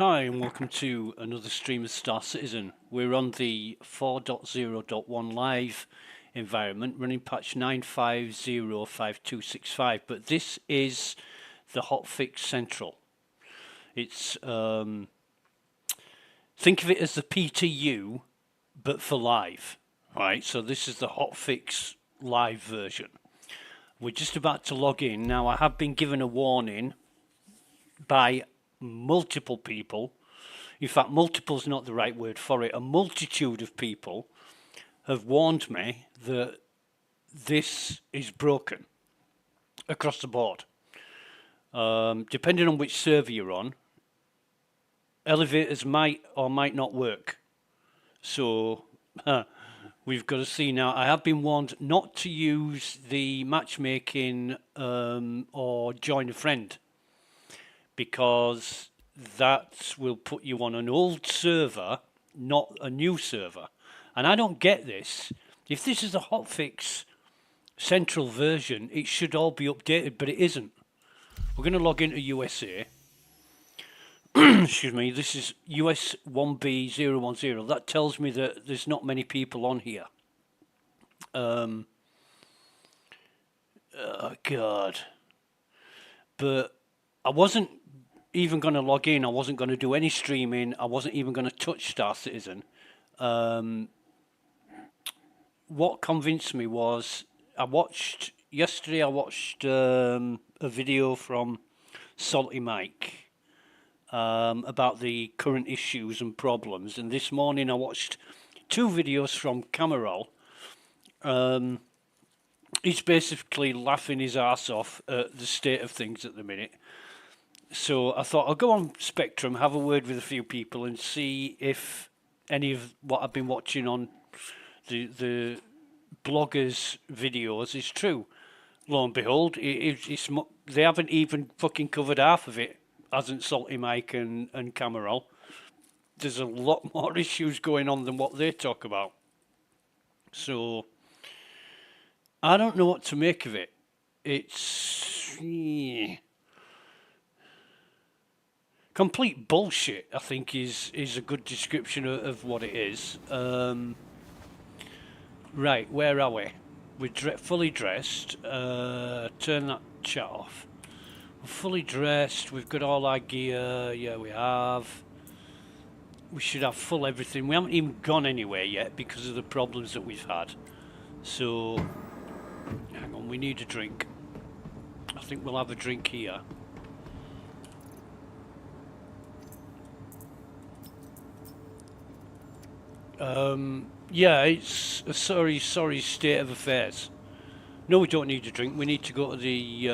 Hi and welcome to another stream of Star Citizen. We're on the 4.0.1 live environment running patch 9505265, but this is the Hotfix Central. It's think of it as the PTU but for live, right? So this is the Hotfix live version. We're just about to log in. Now I have been given a warning by multiple people. In fact, multiple is not the right word for it. A multitude of people have warned me that this is broken across the board. Depending on which server you're on, elevators might or might not work. So we've got to see now. I have been warned not to use the matchmaking or join a friend, because that will put you on an old server, not a new server. And I don't get this. If this is a Hotfix Central version, it should all be updated, but it isn't. We're going to log into USA. Excuse me, this is US 1B010. That tells me that there's not many people on here. Oh, God. But I wasn't even going to log in. I wasn't going to do any streaming. I wasn't even going to touch Star Citizen. What convinced me was yesterday I watched a video from Salty Mike about the current issues and problems, and this morning I watched two videos from Cameron. He's basically laughing his ass off at the state of things at the minute. So I thought I'll go on Spectrum, have a word with a few people and see if any of what I've been watching on the bloggers' videos is true. Lo and behold, they haven't even fucking covered half of it, hasn't Salty Mike and Cameron. There's a lot more issues going on than what they talk about. So I don't know what to make of it. It's complete bullshit, I think, is a good description of what it is. Right, where are we? We're fully dressed. Turn that chat off. We're fully dressed. We've got all our gear. Yeah, we have. We should have full everything. We haven't even gone anywhere yet because of the problems that we've had. So, hang on, we need a drink. I think we'll have a drink here. Yeah, it's a sorry state of affairs. No, we don't need a drink. We need to go to the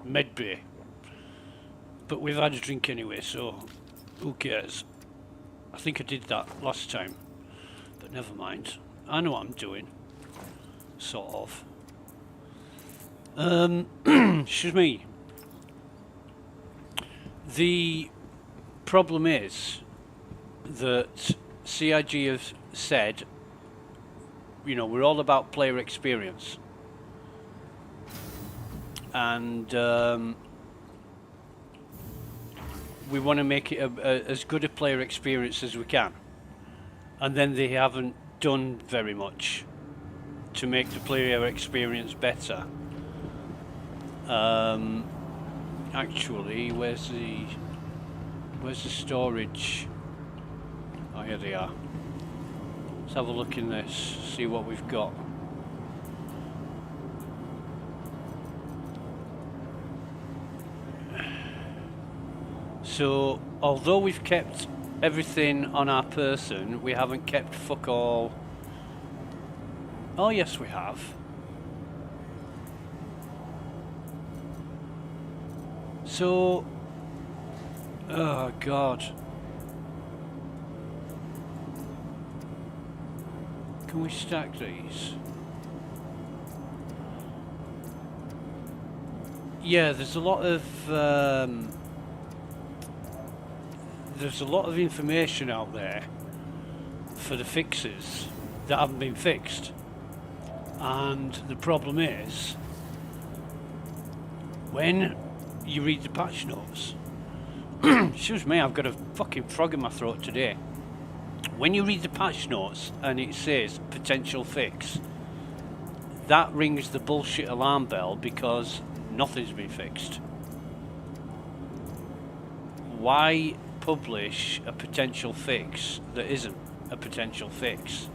med bay. But we've had a drink anyway, so who cares? I think I did that last time, but never mind. I know what I'm doing, sort of. Excuse me. The problem is that CIG have said, you know, we're all about player experience, and we want to make it as good a player experience as we can, and then they haven't done very much to make the player experience better. Actually, where's the storage? Oh, here they are. Let's have a look in this, see what we've got. So, although we've kept everything on our person, we haven't kept fuck all. Oh, yes, we have. So, oh, God. Can we stack these? Yeah, there's a lot of information out there for the fixes that haven't been fixed, and the problem is when you read the patch notes. Excuse me, I've got a fucking frog in my throat today. When you read the patch notes and it says potential fix, that rings the bullshit alarm bell because nothing's been fixed. Why publish a potential fix that isn't a potential fix?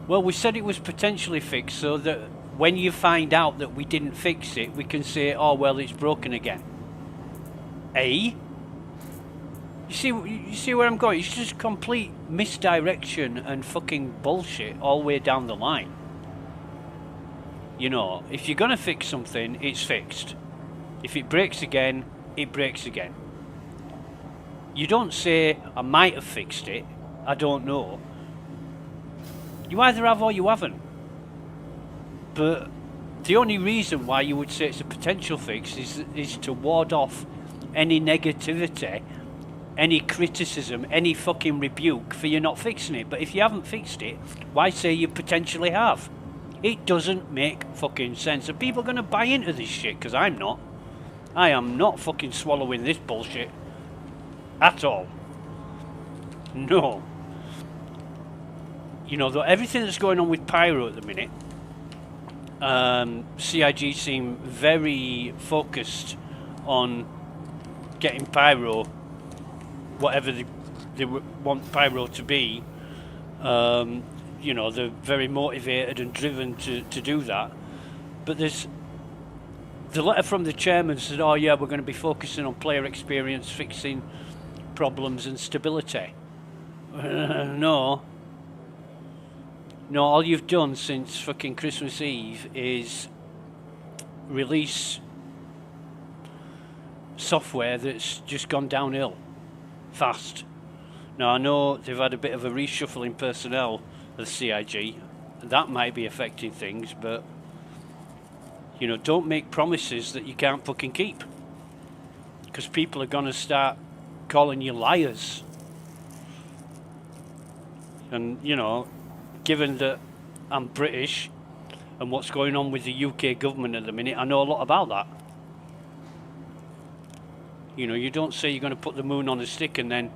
Well, we said it was potentially fixed so that when you find out that we didn't fix it, we can say, oh, well, it's broken again. Eh? You see where I'm going? It's just complete misdirection and fucking bullshit all the way down the line. You know, if you're gonna fix something, it's fixed. If it breaks again, it breaks again. You don't say, I might have fixed it, I don't know. You either have or you haven't. But the only reason why you would say it's a potential fix is to ward off any negativity, any criticism, any fucking rebuke for you not fixing it. But if you haven't fixed it, why say you potentially have? It doesn't make fucking sense. Are people going to buy into this shit? Because I'm not. I am not fucking swallowing this bullshit at all. No. You know, everything that's going on with Pyro at the minute, CIG seem very focused on getting Pyro, whatever they want Pyro to be. You know, they're very motivated and driven to do that. But there's the letter from the chairman said, oh yeah, we're going to be focusing on player experience, fixing problems and stability. No, all you've done since fucking Christmas Eve is release software that's just gone downhill fast. Now I know they've had a bit of a reshuffle in personnel of the CIG. That might be affecting things, but you know, don't make promises that you can't fucking keep, because people are going to start calling you liars. And you know, given that I'm British and what's going on with the UK government at the minute, I know a lot about that. You know, you don't say you're going to put the moon on a stick and then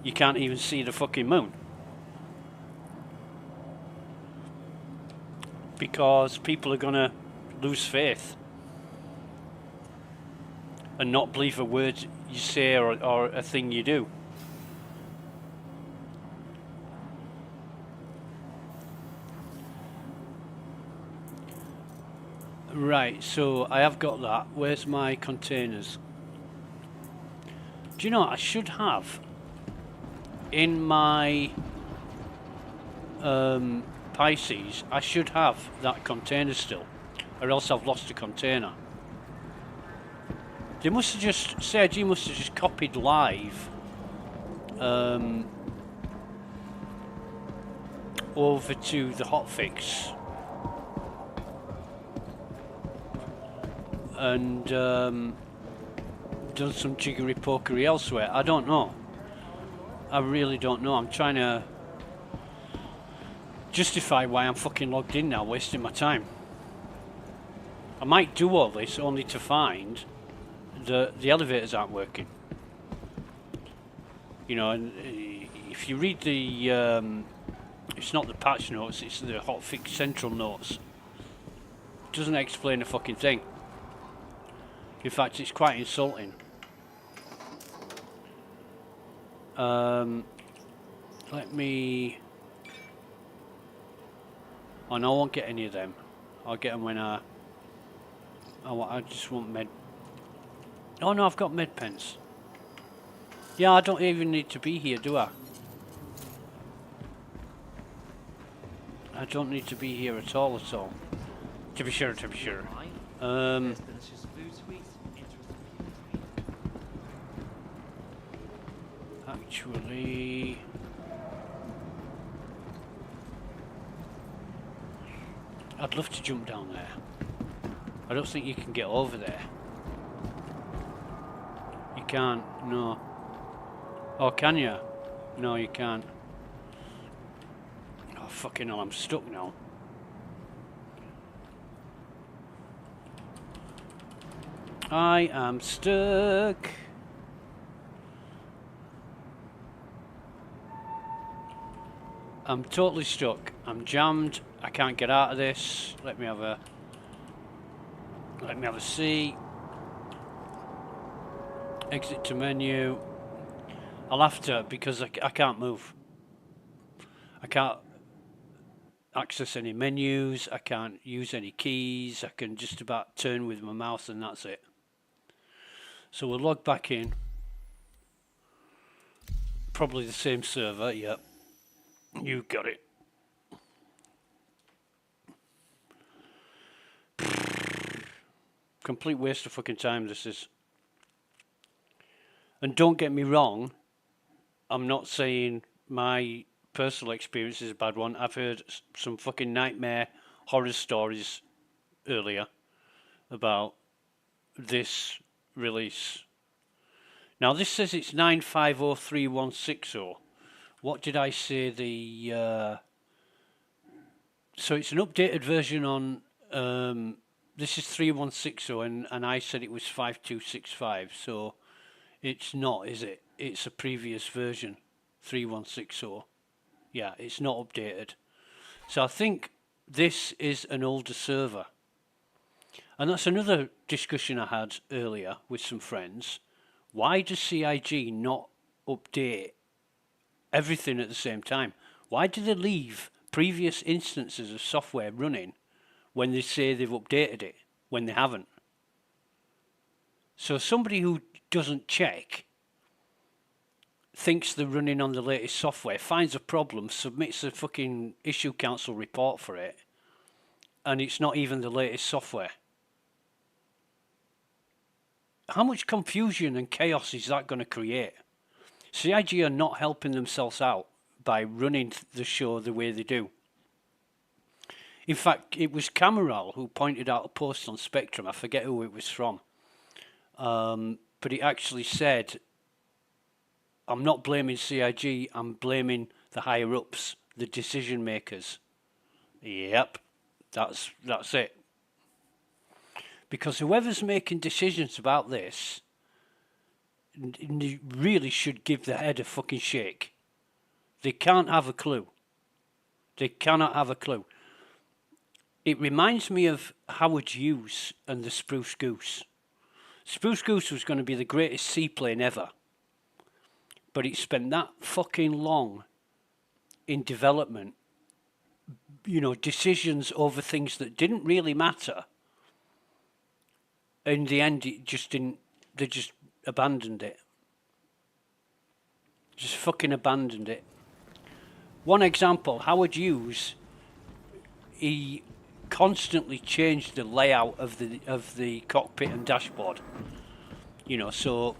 you can't even see the fucking moon. Because people are going to lose faith and not believe a word you say or a thing you do. Right, so I have got that. Where's my containers? Do you know what I should have in my Pisces? I should have that container still, or else I've lost a container. They must have just, CIG must have just copied live over to the hotfix and done some jiggery pokery elsewhere. I don't know. I really don't know. I'm trying to justify why I'm fucking logged in now, wasting my time. I might do all this only to find that the elevators aren't working. You know, and if you read the it's not the patch notes, it's the Hotfix Central notes. It doesn't explain a fucking thing. In fact, it's quite insulting. Let me... Oh no, I won't get any of them. I'll get them when I just want med... Oh no, I've got med pens. Yeah, I don't even need to be here, do I? I don't need to be here at all, To be sure, to be sure. Actually... I'd love to jump down there. I don't think you can get over there. You can't, no. Oh, can you? No, you can't. Oh, fucking hell, I'm stuck now. I am stuck. I'm totally stuck. I'm jammed. I can't get out of this. Let me have a see. Exit to menu. I'll have to, because I can't move. I can't access any menus. I can't use any keys. I can just about turn with my mouse and that's it. So we'll log back in. Probably the same server, yep. You got it. Complete waste of fucking time this is. And don't get me wrong, I'm not saying my personal experience is a bad one. I've heard some fucking nightmare horror stories earlier about this release. Now this says it's 9503160. What did I say the... so it's an updated version on... this is 3160 and I said it was 5265. So it's not, is it? It's a previous version, 3160. Yeah, it's not updated. So I think this is an older server. And that's another discussion I had earlier with some friends. Why does CIG not update everything at the same time? Why do they leave previous instances of software running when they say they've updated it, when they haven't? So somebody who doesn't check, thinks they're running on the latest software, finds a problem, submits a fucking issue council report for it, and it's not even the latest software. How much confusion and chaos is that going to create? CIG are not helping themselves out by running the show the way they do. In fact, it was Cameral who pointed out a post on Spectrum. I forget who it was from. But he actually said, I'm not blaming CIG, I'm blaming the higher-ups, the decision makers. Yep, that's it. Because whoever's making decisions about this really should give the head a fucking shake. They can't have a clue. They cannot have a clue. It reminds me of Howard Hughes and the Spruce Goose. Spruce Goose was going to be the greatest seaplane ever. But it spent that fucking long in development, you know, decisions over things that didn't really matter. In the end, it just didn't, they just abandoned it. Just fucking abandoned it. One example, Howard Hughes, he constantly changed the layout of the cockpit and dashboard. You know, so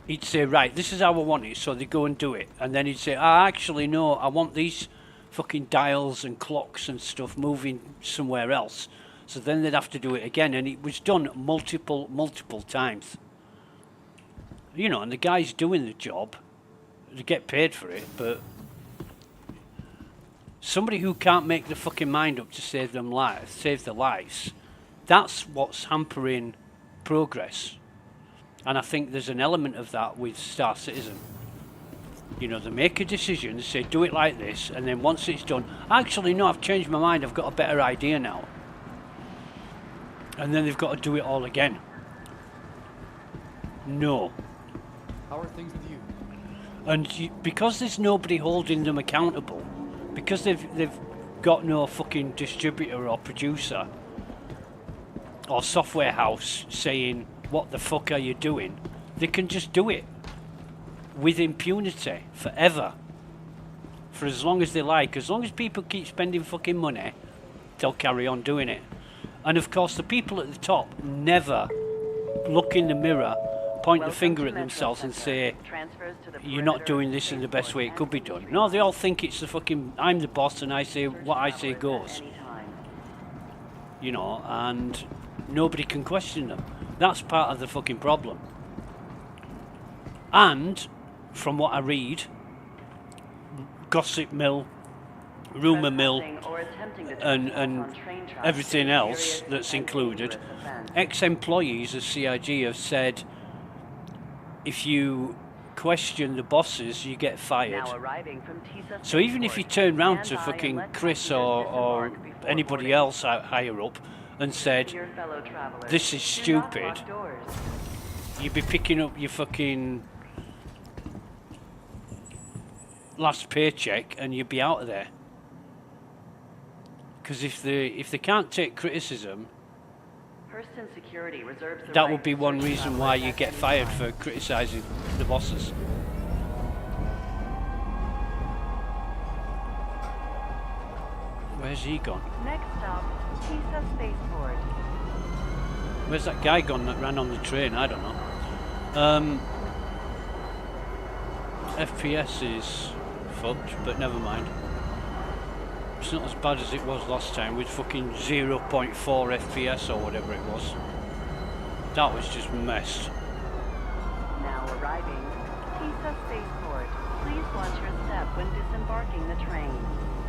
he'd say, right, this is how I want it, so they go and do it. And then he'd say, actually, no, I want these fucking dials and clocks and stuff moving somewhere else. So then they'd have to do it again, and it was done multiple times. You know, and the guys doing the job, they get paid for it, but somebody who can't make the fucking mind up to save their lives, that's what's hampering progress. And I think there's an element of that with Star Citizen. You know, they make a decision, they say, do it like this, and then once it's done, actually, no, I've changed my mind, I've got a better idea now. And then they've got to do it all again. No. How are things with you? And because there's nobody holding them accountable, because they've got no fucking distributor or producer or software house saying, what the fuck are you doing? They can just do it with impunity forever. For as long as they like. As long as people keep spending fucking money, they'll carry on doing it. And of course the people at the top never look in the mirror, point the finger at themselves and say, you're not doing this in the best way it could be done. No, they all think it's the fucking, I'm the boss and I say what I say goes. You know, and nobody can question them. That's part of the fucking problem. And from what I read, gossip mill, rumour mill, Trespassing or attempting to and trespass on train tracks everything is a else serious that's and included. dangerous offense. Ex-employees of CIG have said if you question the bosses, you get fired. Now arriving from TISA So even if you turn round to Stand by and fucking let Chris passengers or disembark before anybody boarding. else out higher up and said, To your fellow travelers, this is do not stupid, lock doors. you'd be picking up your fucking last paycheck and you'd be out of there. Because if they can't take criticism, Hurston Security reserves the that right would be to one search reason why travelers you at get any fired time. for criticising the bosses. Where's he gone? Next stop, TISA Spaceport. Where's that guy gone that ran on the train? I don't know. FPS is fucked, but never mind. It's not as bad as it was last time with fucking 0.4 FPS or whatever it was. That was just messed. Now arriving, TISA Spaceport. Please watch your step when disembarking the train.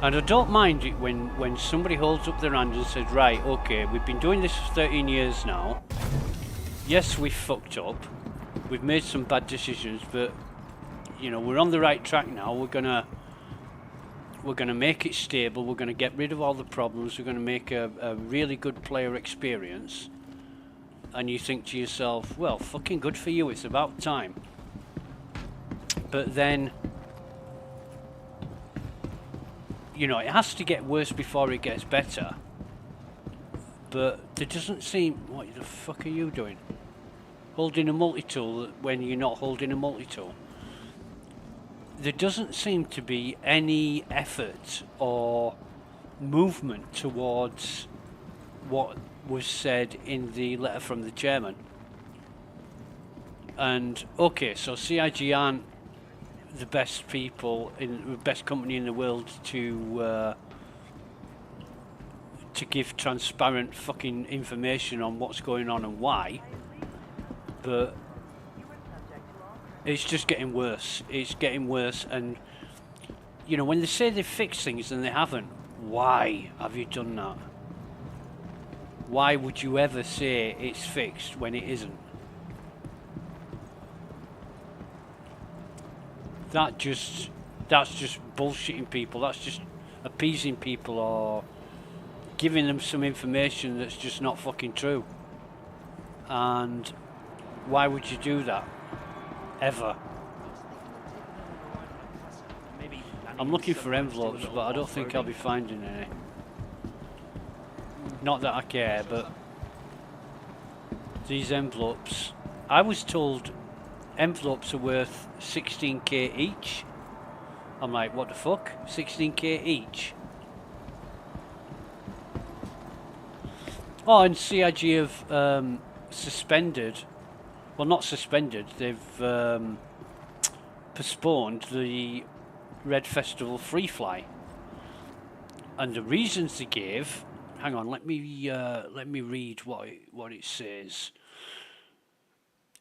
And I don't mind it when somebody holds up their hand and says, right, okay, we've been doing this for 13 years now. Yes, we fucked up. We've made some bad decisions, but you know, we're on the right track now. We're gonna make it stable. We're gonna get rid of all the problems. We're gonna make a really good player experience. And you think to yourself, well, fucking good for you. It's about time. But then, you know, it has to get worse before it gets better. But there doesn't seem... What the fuck are you doing? Holding a multi-tool when you're not holding a multi-tool. There doesn't seem to be any effort or movement towards what was said in the letter from the chairman. And, okay, so CIG aren't the best people, in the best company in the world to give transparent fucking information on what's going on and why, but it's just getting worse. It's getting worse, and you know, when they say they've fixed things and they haven't, why have you done that? Why would you ever say it's fixed when it isn't? That's just bullshitting people. That's just appeasing people or giving them some information that's just not fucking true. And why would you do that? Ever? I'm looking for envelopes, but I don't think I'll be finding any. Not that I care, but these envelopes, I was told envelopes are worth 16k each. I'm like, what the fuck? 16k each? Oh, and CIG have suspended, well, not suspended, they've postponed the Red Festival Free Fly. And the reasons they gave, hang on, let me read what it says.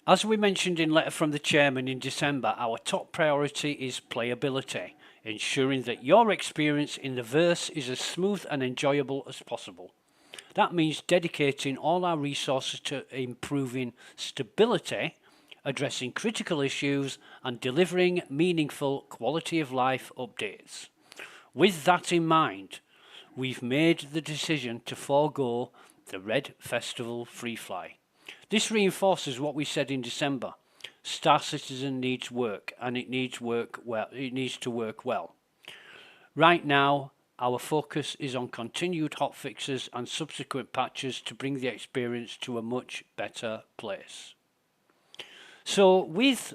As we mentioned in letter from the chairman in December, our top priority is playability, ensuring that your experience in the verse is as smooth and enjoyable as possible. That means dedicating all our resources to improving stability, addressing critical issues, and delivering meaningful quality of life updates. With that in mind, we've made the decision to forego the Red Festival Free Fly. This reinforces what we said in December. Star Citizen needs work, and it needs to work well. Right now, our focus is on continued hotfixes and subsequent patches to bring the experience to a much better place. So with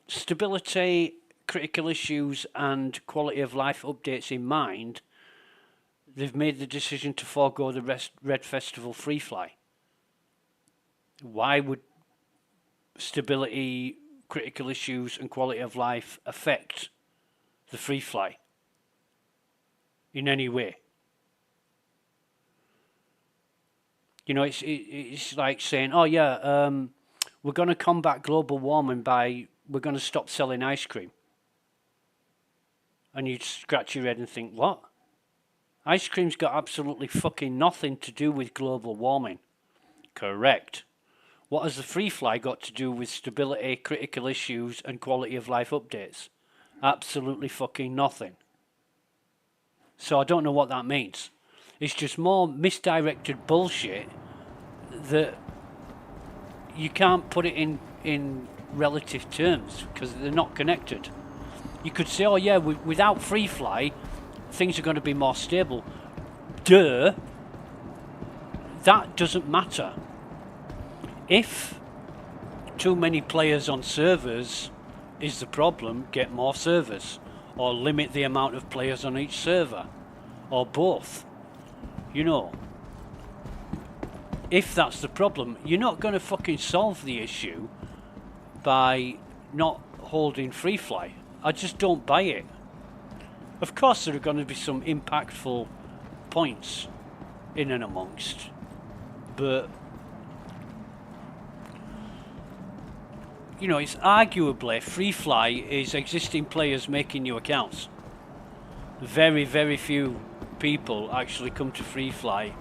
stability, critical issues and quality of life updates in mind, they've made the decision to forego the Red Festival Free Fly. Why would stability, critical issues and quality of life affect the free fly in any way? You know, it's like saying, oh yeah, we're going to combat global warming we're going to stop selling ice cream. And you scratch your head and think, what? Ice cream's got absolutely fucking nothing to do with global warming. Correct. What has the free fly got to do with stability, critical issues, and quality of life updates? Absolutely fucking nothing. So I don't know what that means. It's just more misdirected bullshit that you can't put it in relative terms because they're not connected. You could say, oh yeah, without free fly, things are going to be more stable. Duh. That doesn't matter. If too many players on servers is the problem, get more servers. Or limit the amount of players on each server. Or both. You know. If that's the problem, you're not going to fucking solve the issue by not holding free fly. I just don't buy it. Of course there are going to be some impactful points in and amongst, but you know, it's arguably free fly is existing players making new accounts. Very, very few people actually come to free fly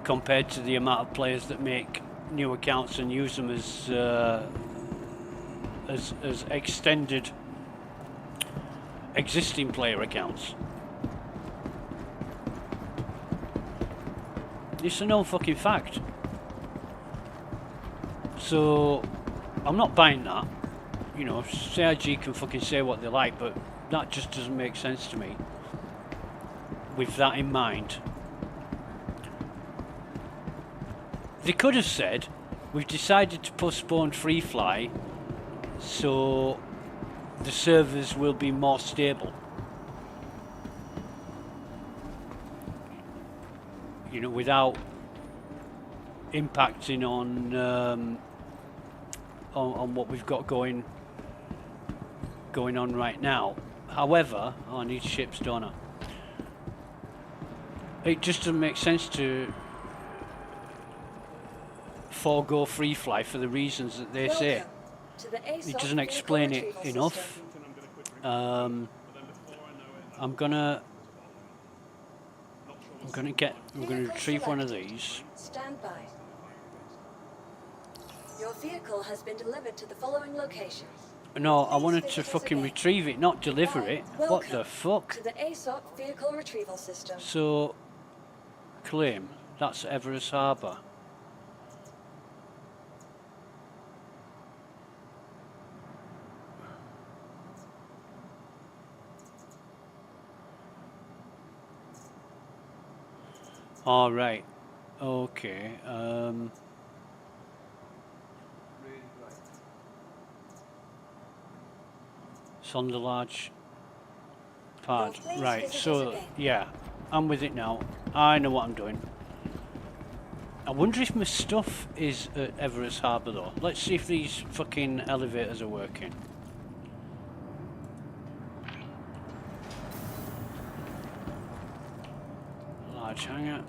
compared to the amount of players that make new accounts and use them as extended existing player accounts. It's a known fucking fact. So I'm not buying that. You know, CIG can fucking say what they like, but that just doesn't make sense to me. With that in mind, they could have said, we've decided to postpone free fly so the servers will be more stable. You know, without impacting on what we've got going on right now. However, I need ships, don't I? It just doesn't make sense to forego free fly for the reasons that they say. It doesn't explain it enough. I'm gonna retrieve one of these. Stand by. Your vehicle has been delivered to the following location. No, I wanted to fucking retrieve it, not deliver it. What the fuck? To the aUEC vehicle retrieval system. So, claim. That's Everest Harbour. All right. Okay. It's on the large pad. Right. So yeah, I'm with it now. I know what I'm doing. I wonder if my stuff is at Everest Harbour though. Let's see if these fucking elevators are working. Large hangar.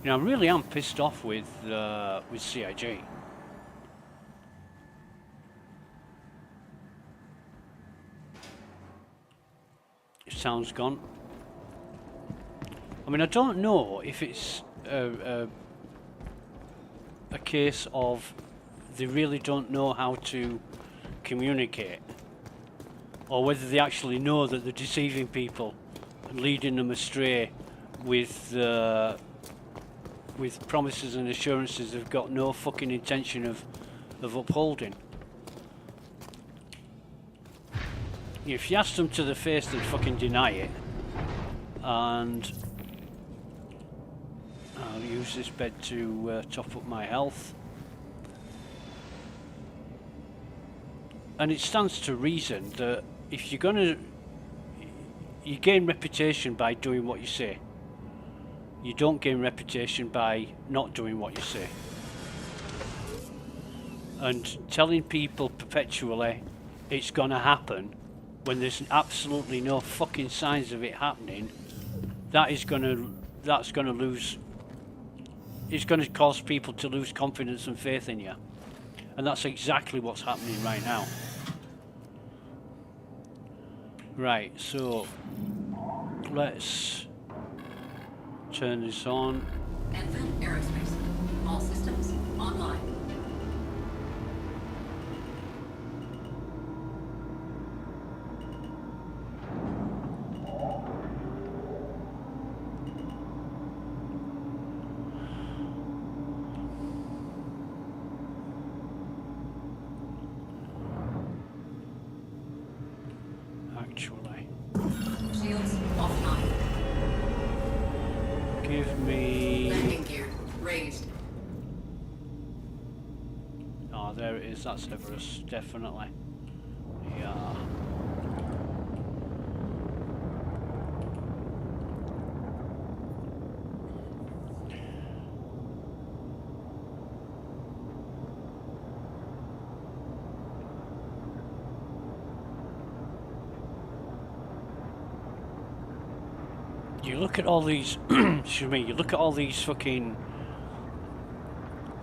You know, I really am pissed off with CIG. Sound's gone. I mean, I don't know if it's a case of they really don't know how to communicate, or whether they actually know that they're deceiving people and leading them astray with promises and assurances they've got no fucking intention of upholding. If you ask them to the face, they'd fucking deny it. And I'll use this bed to top up my health. And it stands to reason that if you're gonna, you gain reputation by doing what you say. You don't gain reputation by not doing what you say. And telling people perpetually it's gonna happen when there's absolutely no fucking signs of it happening, that's gonna lose. It's gonna cause people to lose confidence and faith in you, and that's exactly what's happening right now. Right, so let's turn this on. Advent Aerospace. All systems online. Actually, Shields offline. give me. Landing gear raised. Oh, there it is. That's Everest, definitely. Yeah. You look at all these, excuse me, you look at all these fucking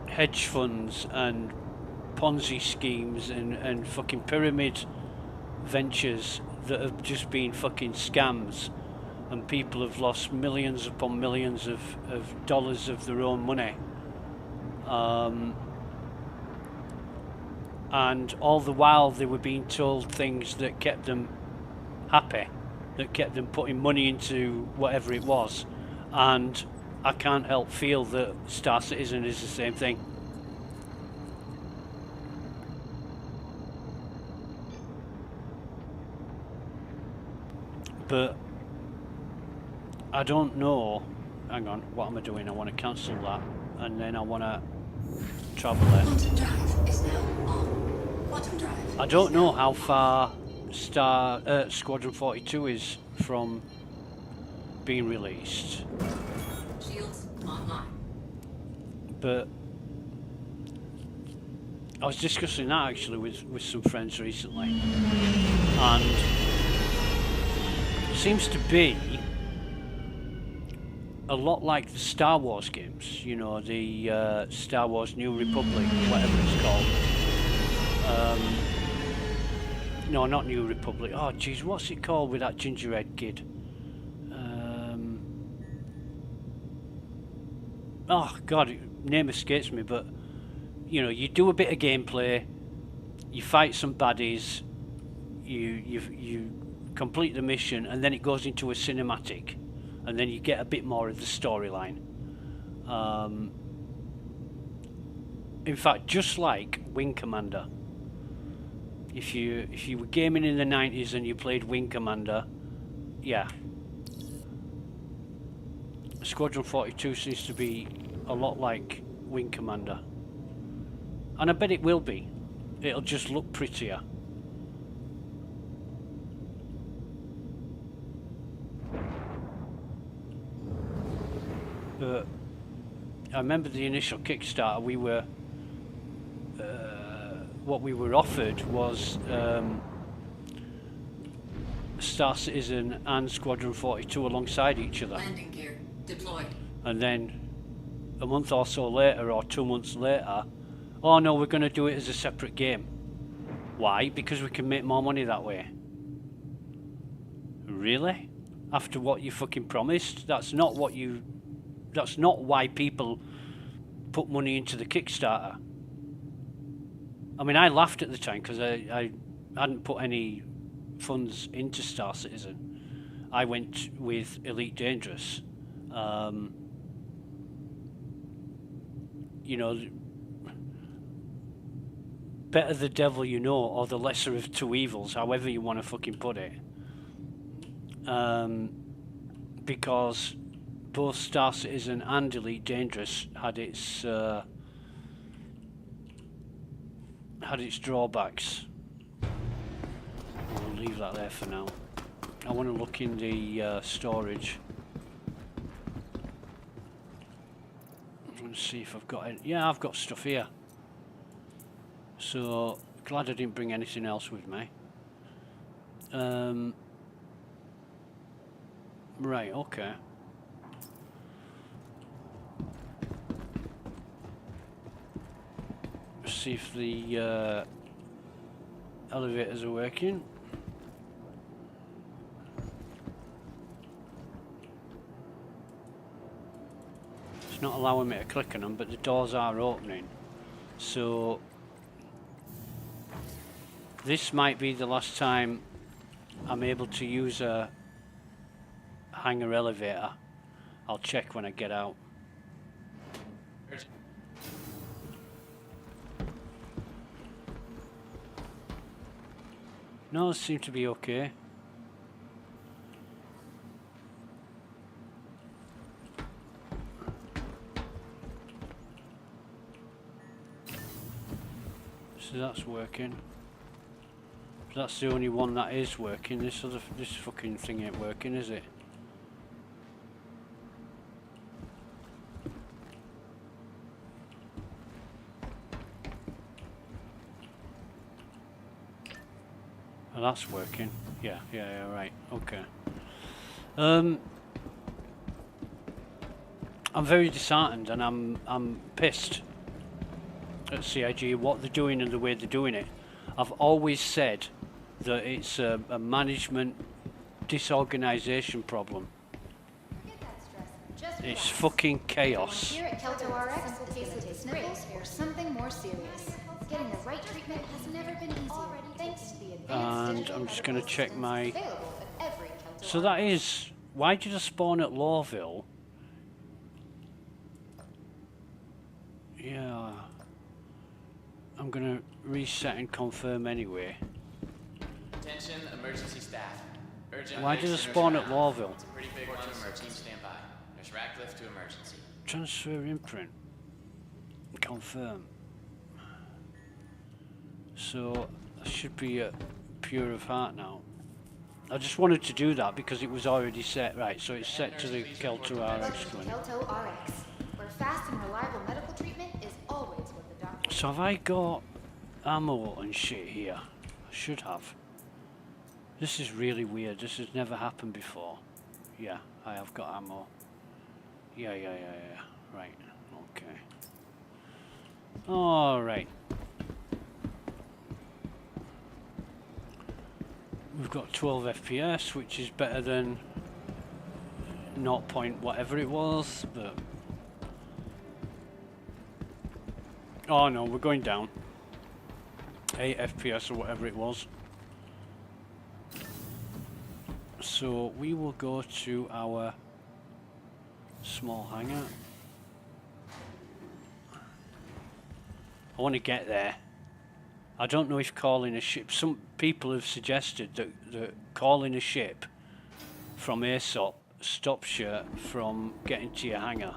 hedge funds and Ponzi schemes and fucking pyramid ventures that have just been fucking scams, and people have lost millions upon millions of dollars of their own money. And all the while they were being told things that kept them happy, that kept them putting money into whatever it was. And I can't help feel that Star Citizen is the same thing. But I don't know. Hang on, what am I doing? I want to cancel that, and then I want to travel it. Quantum drive is now on. Quantum drive. I don't know how far Squadron 42 is from being released, Shields online. but I was discussing that actually with some friends recently, and it seems to be a lot like the Star Wars games, you know, the Star Wars New Republic, whatever it's called. No, not New Republic. Oh, jeez, what's it called with that gingerhead kid? Oh, God, name escapes me, but, you know, you do a bit of gameplay, you fight some baddies, you complete the mission, and then it goes into a cinematic, and then you get a bit more of the storyline. In fact, just like Wing Commander. If you were gaming in the 90s and you played Wing Commander, yeah. Squadron 42 seems to be a lot like Wing Commander. And I bet it will be. It'll just look prettier. But I remember the initial Kickstarter, we were what we were offered was Star Citizen and Squadron 42 alongside each other. Landing gear deployed. And then a month or so later, or 2 months later, oh no, we're going to do it as a separate game. Why? Because we can make more money that way. Really? After what you fucking promised? That's not why people put money into the Kickstarter. I mean, I laughed at the time because I hadn't put any funds into Star Citizen. I went with Elite Dangerous. You know, better the devil you know, or the lesser of two evils, however you want to fucking put it. Because both Star Citizen and Elite Dangerous had its drawbacks. I'll leave that there for now. I want to look in the storage. Let's see if I've got any. Yeah, I've got stuff here. So glad I didn't bring anything else with me. Right, okay. See if the elevators are working. It's not allowing me to click on them, but the doors are opening. So this might be the last time I'm able to use a hangar elevator. I'll check when I get out. No, it seems to be okay. So that's working. That's the only one that is working. This fucking thing ain't working, is it? Oh, that's working. Yeah, right. Okay. I'm very disheartened and I'm pissed at CIG, what they're doing and the way they're doing it. I've always said that it's a management disorganization problem. It's fucking chaos. Here at Kelto RX, the case of sniffles or something more serious. Getting the right treatment has never been easier, thanks to the advanced And digital I'm just going to check systems my... available at every Kelto So that is... Why did I spawn at Lawville? Yeah... I'm going to reset and confirm anyway. Attention, emergency staff. Urgent Why did I nurse spawn at around. Lawville? It's a pretty big one, so team stand by. Nurse Ratcliffe to emergency. Transfer imprint. Confirm. So, I should be at Pure of Heart now. I just wanted to do that because it was already set. Right, so it's set to the Kelto RX Welcome to clinic. Kelto RX, where fast and reliable medical treatment is always what the doctor. So have I got ammo and shit here? I should have. This is really weird. This has never happened before. Yeah, I have got ammo. Yeah. Right, okay. Alright. We've got 12 FPS, which is better than 0. Whatever it was, but... Oh no, we're going down. 8 FPS or whatever it was. So we will go to our small hangar. I want to get there. I don't know if calling a ship... Some people have suggested that calling a ship from ASOP stops you from getting to your hangar.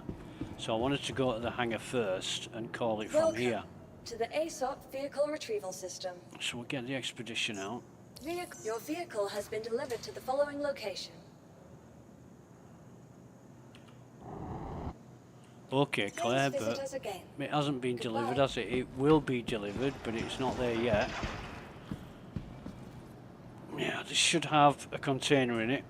So I wanted to go to the hangar first and call it from Welcome here. to the aSOP vehicle retrieval system. So we'll get the expedition out. Your vehicle has been delivered to the following location. Okay, Claire, Please visit but us again. it hasn't been delivered, Goodbye. has it? It will be delivered, but it's not there yet. Yeah, this should have a container in it.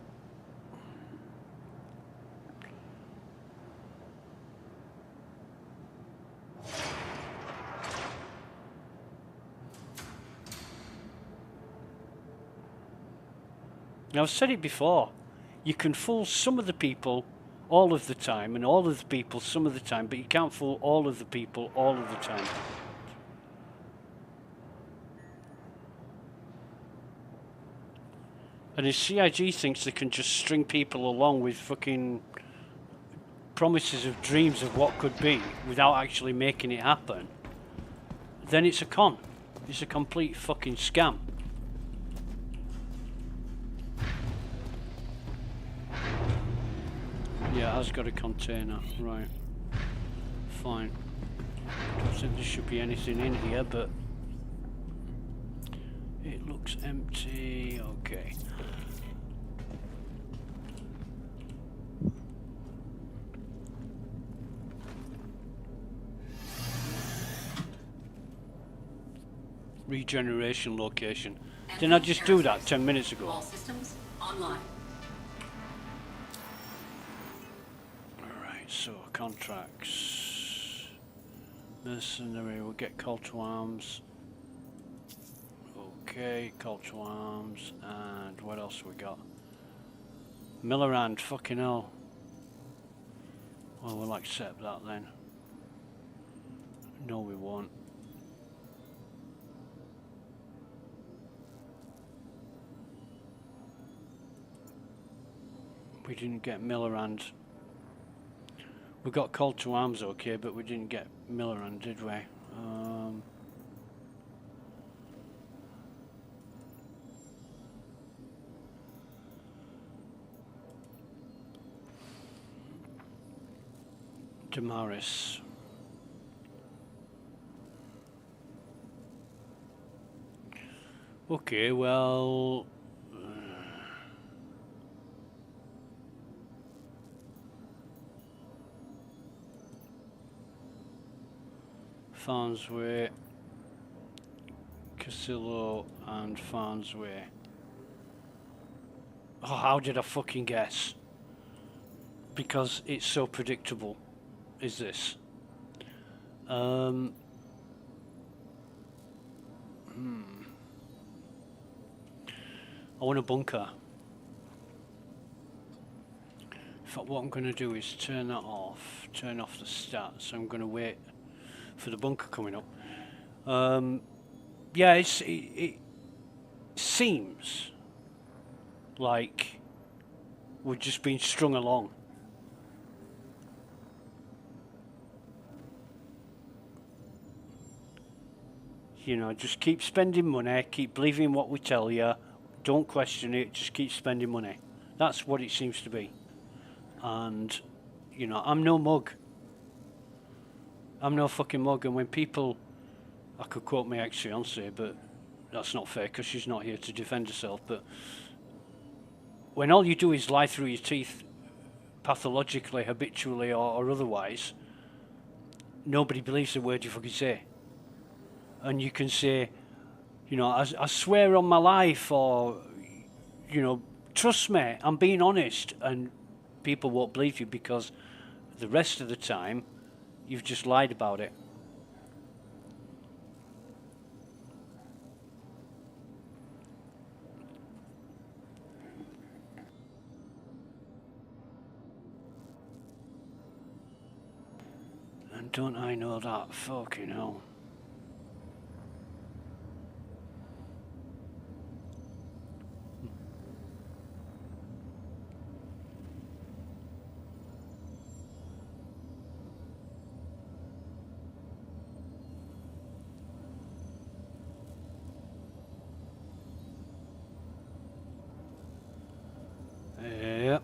Now, I've said it before, you can fool some of the people all of the time, and all of the people some of the time, but you can't fool all of the people all of the time. And if CIG thinks they can just string people along with fucking promises of dreams of what could be without actually making it happen, then it's a con. It's a complete fucking scam. Yeah, it has got a container, right. Fine. Don't think there should be anything in here, but it looks empty. Okay. Regeneration location. Didn't I just do that 10 minutes ago? All systems online. Alright, so contracts. Mercenary, we'll get call to arms. Okay, call to arms. And what else we got? Millerand, fucking hell. Oh, we'll accept that then. No, we won't. We didn't get Millerand. We got called to arms, okay, but we didn't get Millerand, did we? Damaris. Okay, well... Farnsworth, Casillo and Farnsworth. Oh, how did I fucking guess? Because it's so predictable, is this. I want a bunker. In fact, what I'm going to do is turn that off, turn off the stats. I'm going to wait for the bunker coming up. Yeah, it seems like we're just being strung along. You know, just keep spending money, keep believing what we tell you, don't question it, just keep spending money. That's what it seems to be. And, you know, I'm no mug. I'm no fucking mug, and when people... I could quote my ex-fiancée, but that's not fair because she's not here to defend herself, but when all you do is lie through your teeth pathologically, habitually, or otherwise, nobody believes a word you fucking say. And you can say, you know, I swear on my life, or, you know, trust me, I'm being honest, and people won't believe you because the rest of the time you've just lied about it. And don't I know that? Fucking hell. Yep.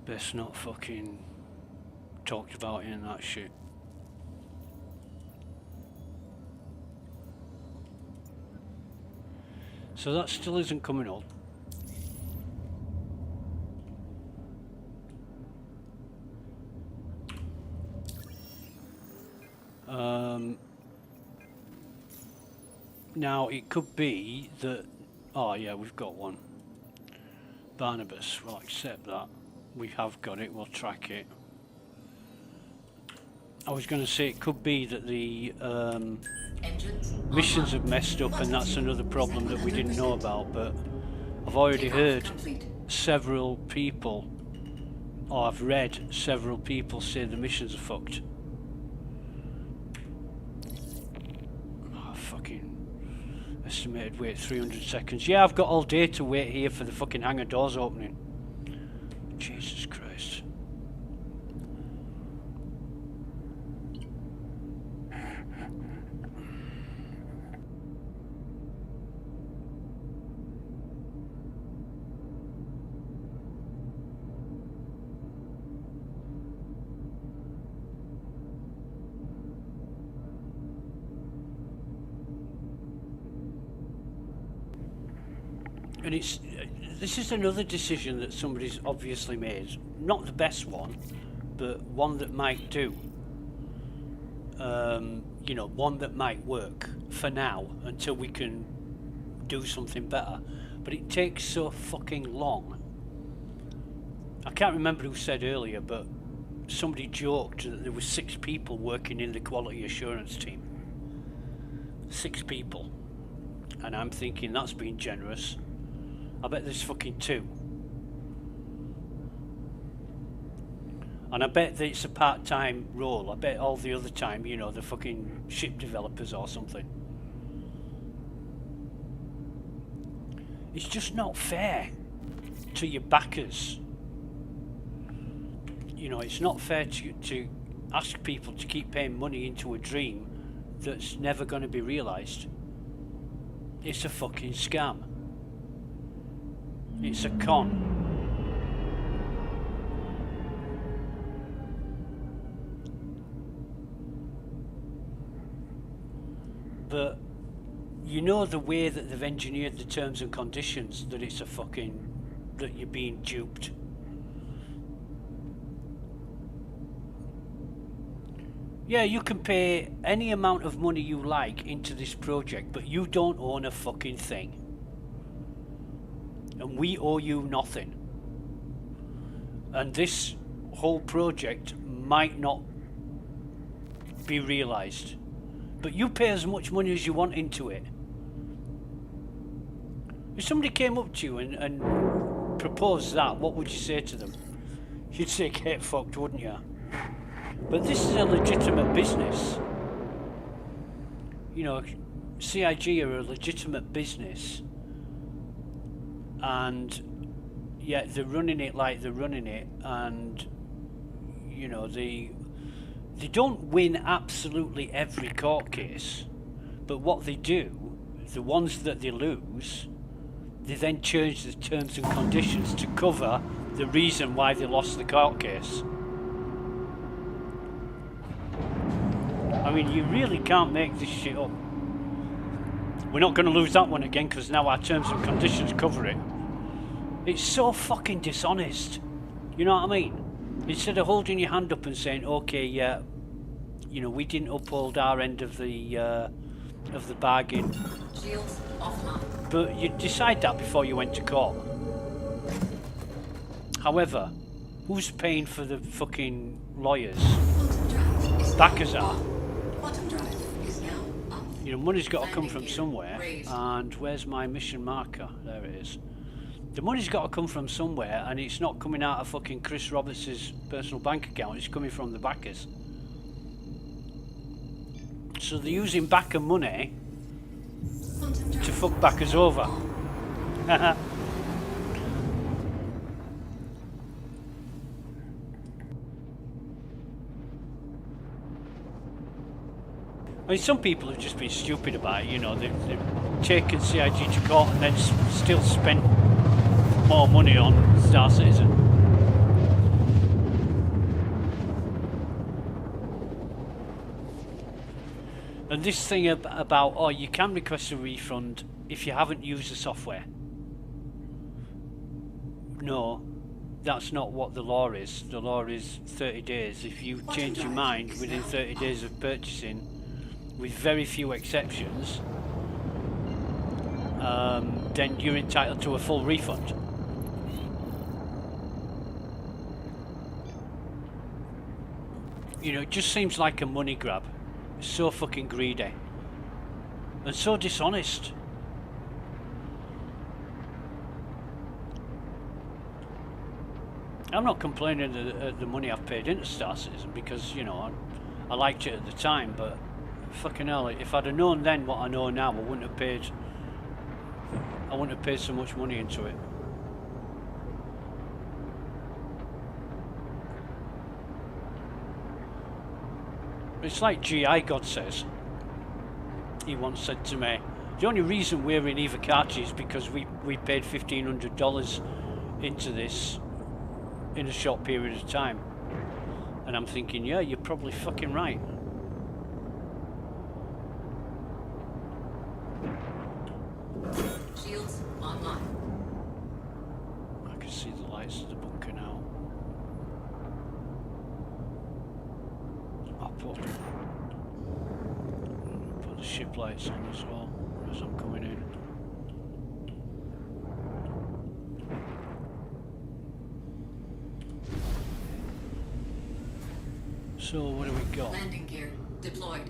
Best not fucking talked about in that shit. So that still isn't coming up. Now it could be that... Oh yeah, we've got one. Barnabas, we'll accept that. We have got it, we'll track it. I was going to say it could be that the missions have messed up, and that's another problem that we didn't know about, but I've already heard several people, or I've read several people say the missions are fucked. Oh, fucking estimated wait 300 seconds. Yeah, I've got all day to wait here for the fucking hangar doors opening. Jesus Christ. And this is another decision that somebody's obviously made. Not the best one, but one that might do. You know, one that might work for now until we can do something better. But it takes so fucking long. I can't remember who said earlier, but somebody joked that there were 6 people working in the quality assurance team. 6 people. And I'm thinking that's being generous. I bet there's fucking 2. And I bet that it's a part-time role. I bet all the other time, you know, the fucking ship developers or something. It's just not fair to your backers. You know, it's not fair to ask people to keep paying money into a dream that's never going to be realised. It's a fucking scam. It's a con. But you know the way that they've engineered the terms and conditions, that it's a fucking, that you're being duped. Yeah, you can pay any amount of money you like into this project, but you don't own a fucking thing. And we owe you nothing. And this whole project might not be realised. But you pay as much money as you want into it. If somebody came up to you and proposed that, what would you say to them? You'd say, get fucked, wouldn't you? But this is a legitimate business. You know, CIG are a legitimate business. And yet they're running it like they're running it. And, you know, they don't win absolutely every court case, but what they do, the ones that they lose, they then change the terms and conditions to cover the reason why they lost the court case. I mean, you really can't make this shit up. We're not going to lose that one again because now our terms and conditions cover it. It's so fucking dishonest. You know what I mean? Instead of holding your hand up and saying, okay, yeah, you know, we didn't uphold our end of the bargain. Shields offline. But you decide that before you went to court. However, who's paying for the fucking lawyers? Quantum drive is Backers now are. on. Quantum drive is now on. You know, money's got to come Landing from gear somewhere. raised. And where's my mission marker? There it is. The money's got to come from somewhere, and it's not coming out of fucking Chris Roberts' personal bank account. It's coming from the backers. So they're using backer money Quantum drive to fuck backers over. I mean, some people have just been stupid about it, you know, they've taken CIG to court and then still spent more money on Star Citizen. And this thing about, oh, you can request a refund if you haven't used the software. No, that's not what the law is. The law is 30 days. If you change your mind within 30 days of purchasing, with very few exceptions, then you're entitled to a full refund. You know, it just seems like a money grab. It's so fucking greedy. And so dishonest. I'm not complaining at the money I've paid into Star Citizen because, you know, I liked it at the time, but fucking hell, if I'd have known then what I know now, I wouldn't have paid so much money into it. It's like GI God says. He once said to me, the only reason we're in Eva Kachi is because we paid $1,500 into this in a short period of time. And I'm thinking, yeah, you're probably fucking right. Shields online. I can see the lights of the bunker now. I'll put the ship lights on as well as I'm coming in. So what do we got? Landing gear deployed.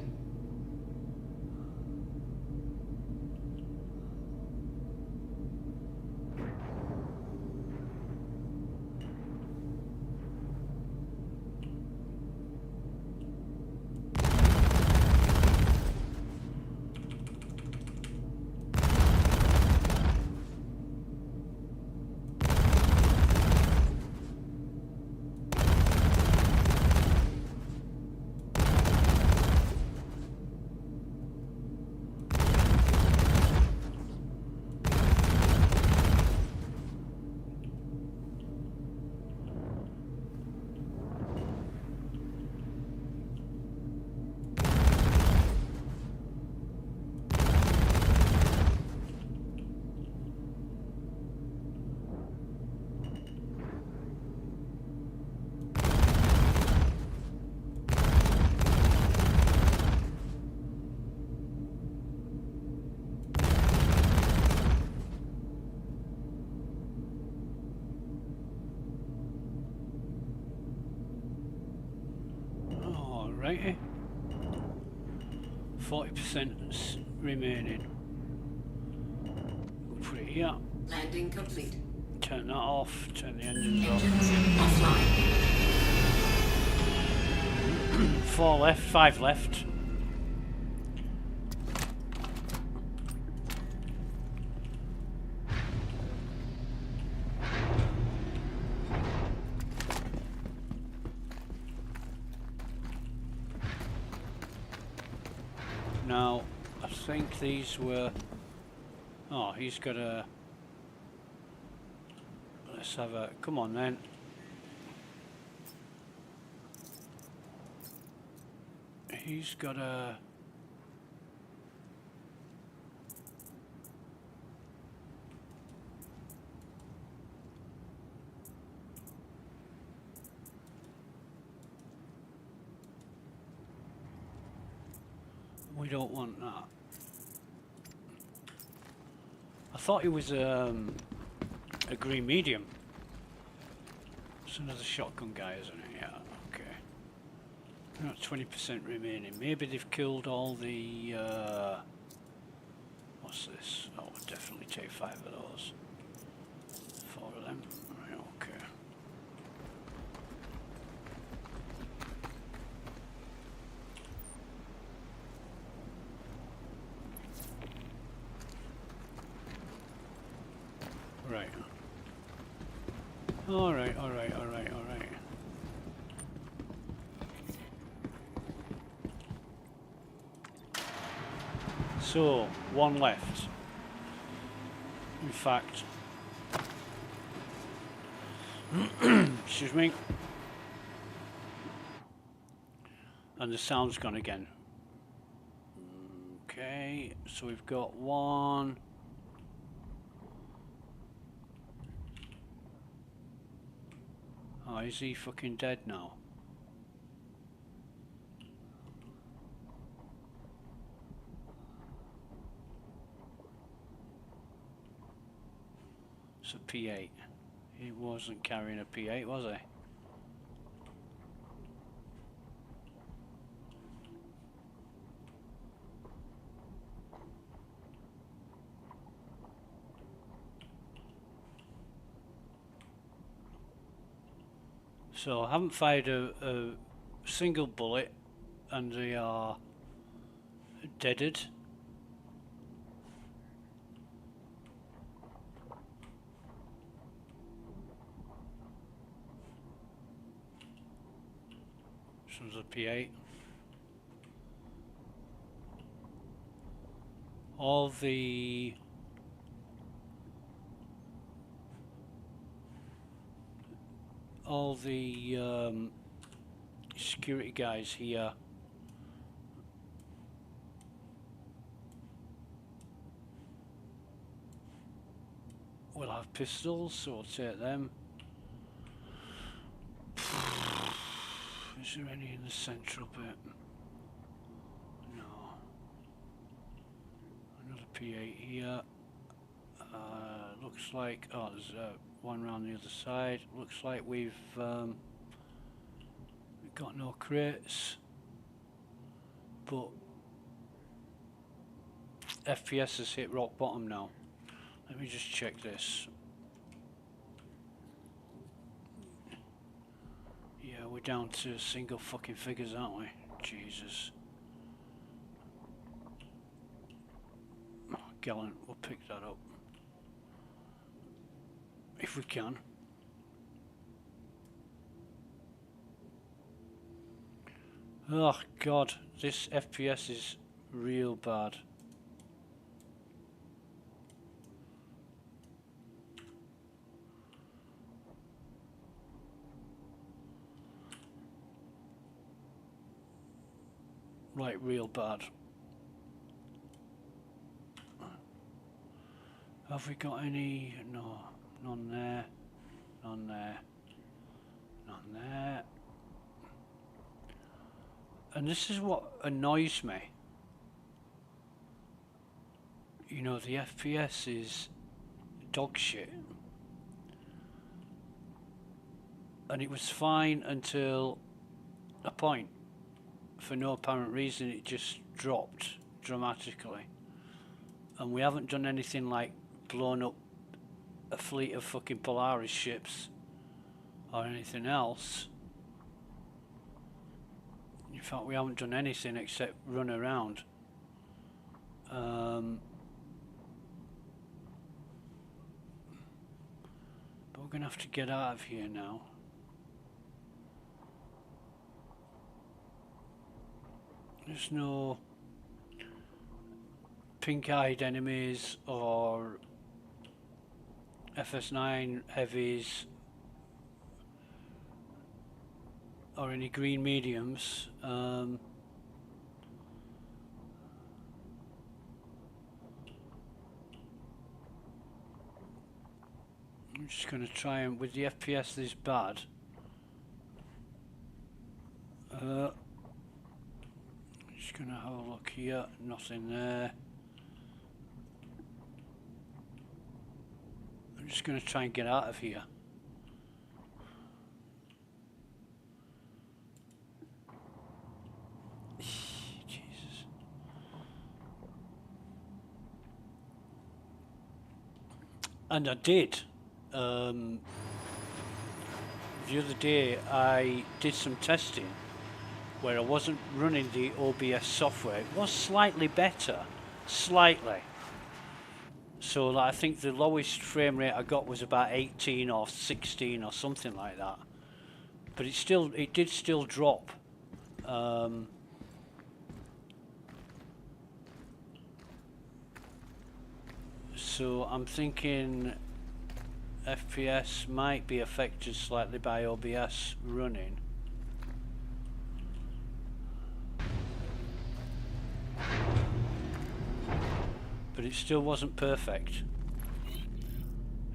Righty. 40% remaining. We'll put it here. Landing complete. Turn that off. Turn the engines off. Engines offline. 4 left, 5 left. Now, I think these were... Oh, he's got a... Let's have a... Come on then. He's got a... We don't want that. I thought it was a green medium. It's another shotgun guy, isn't it? Yeah, okay. Not 20% remaining. Maybe they've killed all the... what's this? Oh, we'll definitely take 5 of those. 4 of them. Right, okay. Right. Alright, alright, alright, alright. So, 1 left. In fact, excuse me. And the sound's gone again. Okay, so we've got 1. Oh, is he fucking dead now? It's a P8. He wasn't carrying a P8, was he? So I haven't fired a single bullet and they are deaded. This one's a P8. All the security guys here will have pistols, so we'll take them. Is there any in the central bit? No. Another P8 here. Looks like, oh, there's one around the other side. Looks like we've got no crates, but FPS has hit rock bottom now. Let me just check this. Yeah, we're down to single fucking figures, aren't we? Jesus. Oh, gallant, we'll pick that up. If we can. Oh god, this FPS is real bad. Like real bad. Have we got any? No, none there, none there, none there. And this is what annoys me. You know, the FPS is dog shit. And it was fine until a point. for no apparent reason, it just dropped dramatically. And we haven't done anything like blown up a fleet of fucking Polaris ships or anything else. In fact, we haven't done anything except run around. But we're going to have to get out of here now. There's no pink-eyed enemies or FS9 heavies or any green mediums. I'm just going to try and, with the FPS this bad, just going to have a look here, nothing there. I'm just going to try and get out of here. Jesus. And I did. The other day I did some testing where I wasn't running the OBS software. It was slightly better, slightly. So like, I think the lowest frame rate I got was about 18 or 16 or something like that. But it did still drop. So I'm thinking FPS might be affected slightly by OBS running. But it still wasn't perfect.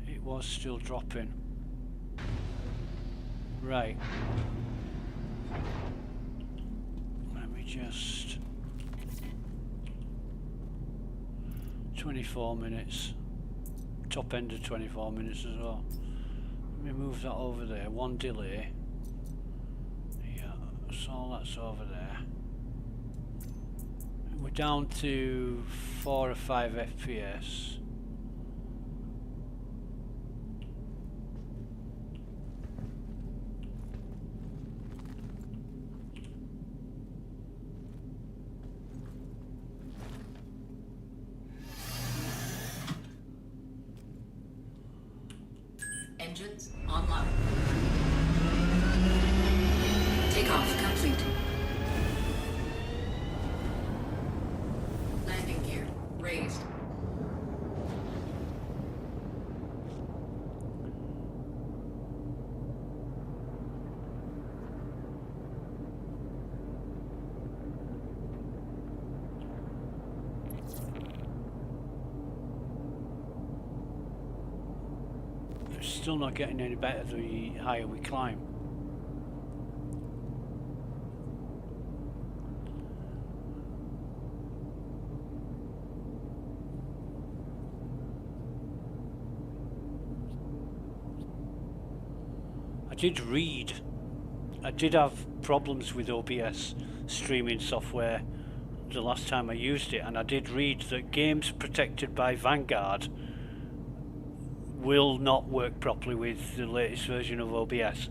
It was still dropping. Right. Let me just... 24 minutes. Top end of 24 minutes as well. Let me move that over there. One delay. Yeah, so that's over there. We're down to 4 or 5 FPS. Engines online. Takeoff complete. Landing gear raised. It's still not getting any better the higher we climb. I did have problems with OBS streaming software the last time I used it, and I did read that games protected by Vanguard will not work properly with the latest version of OBS.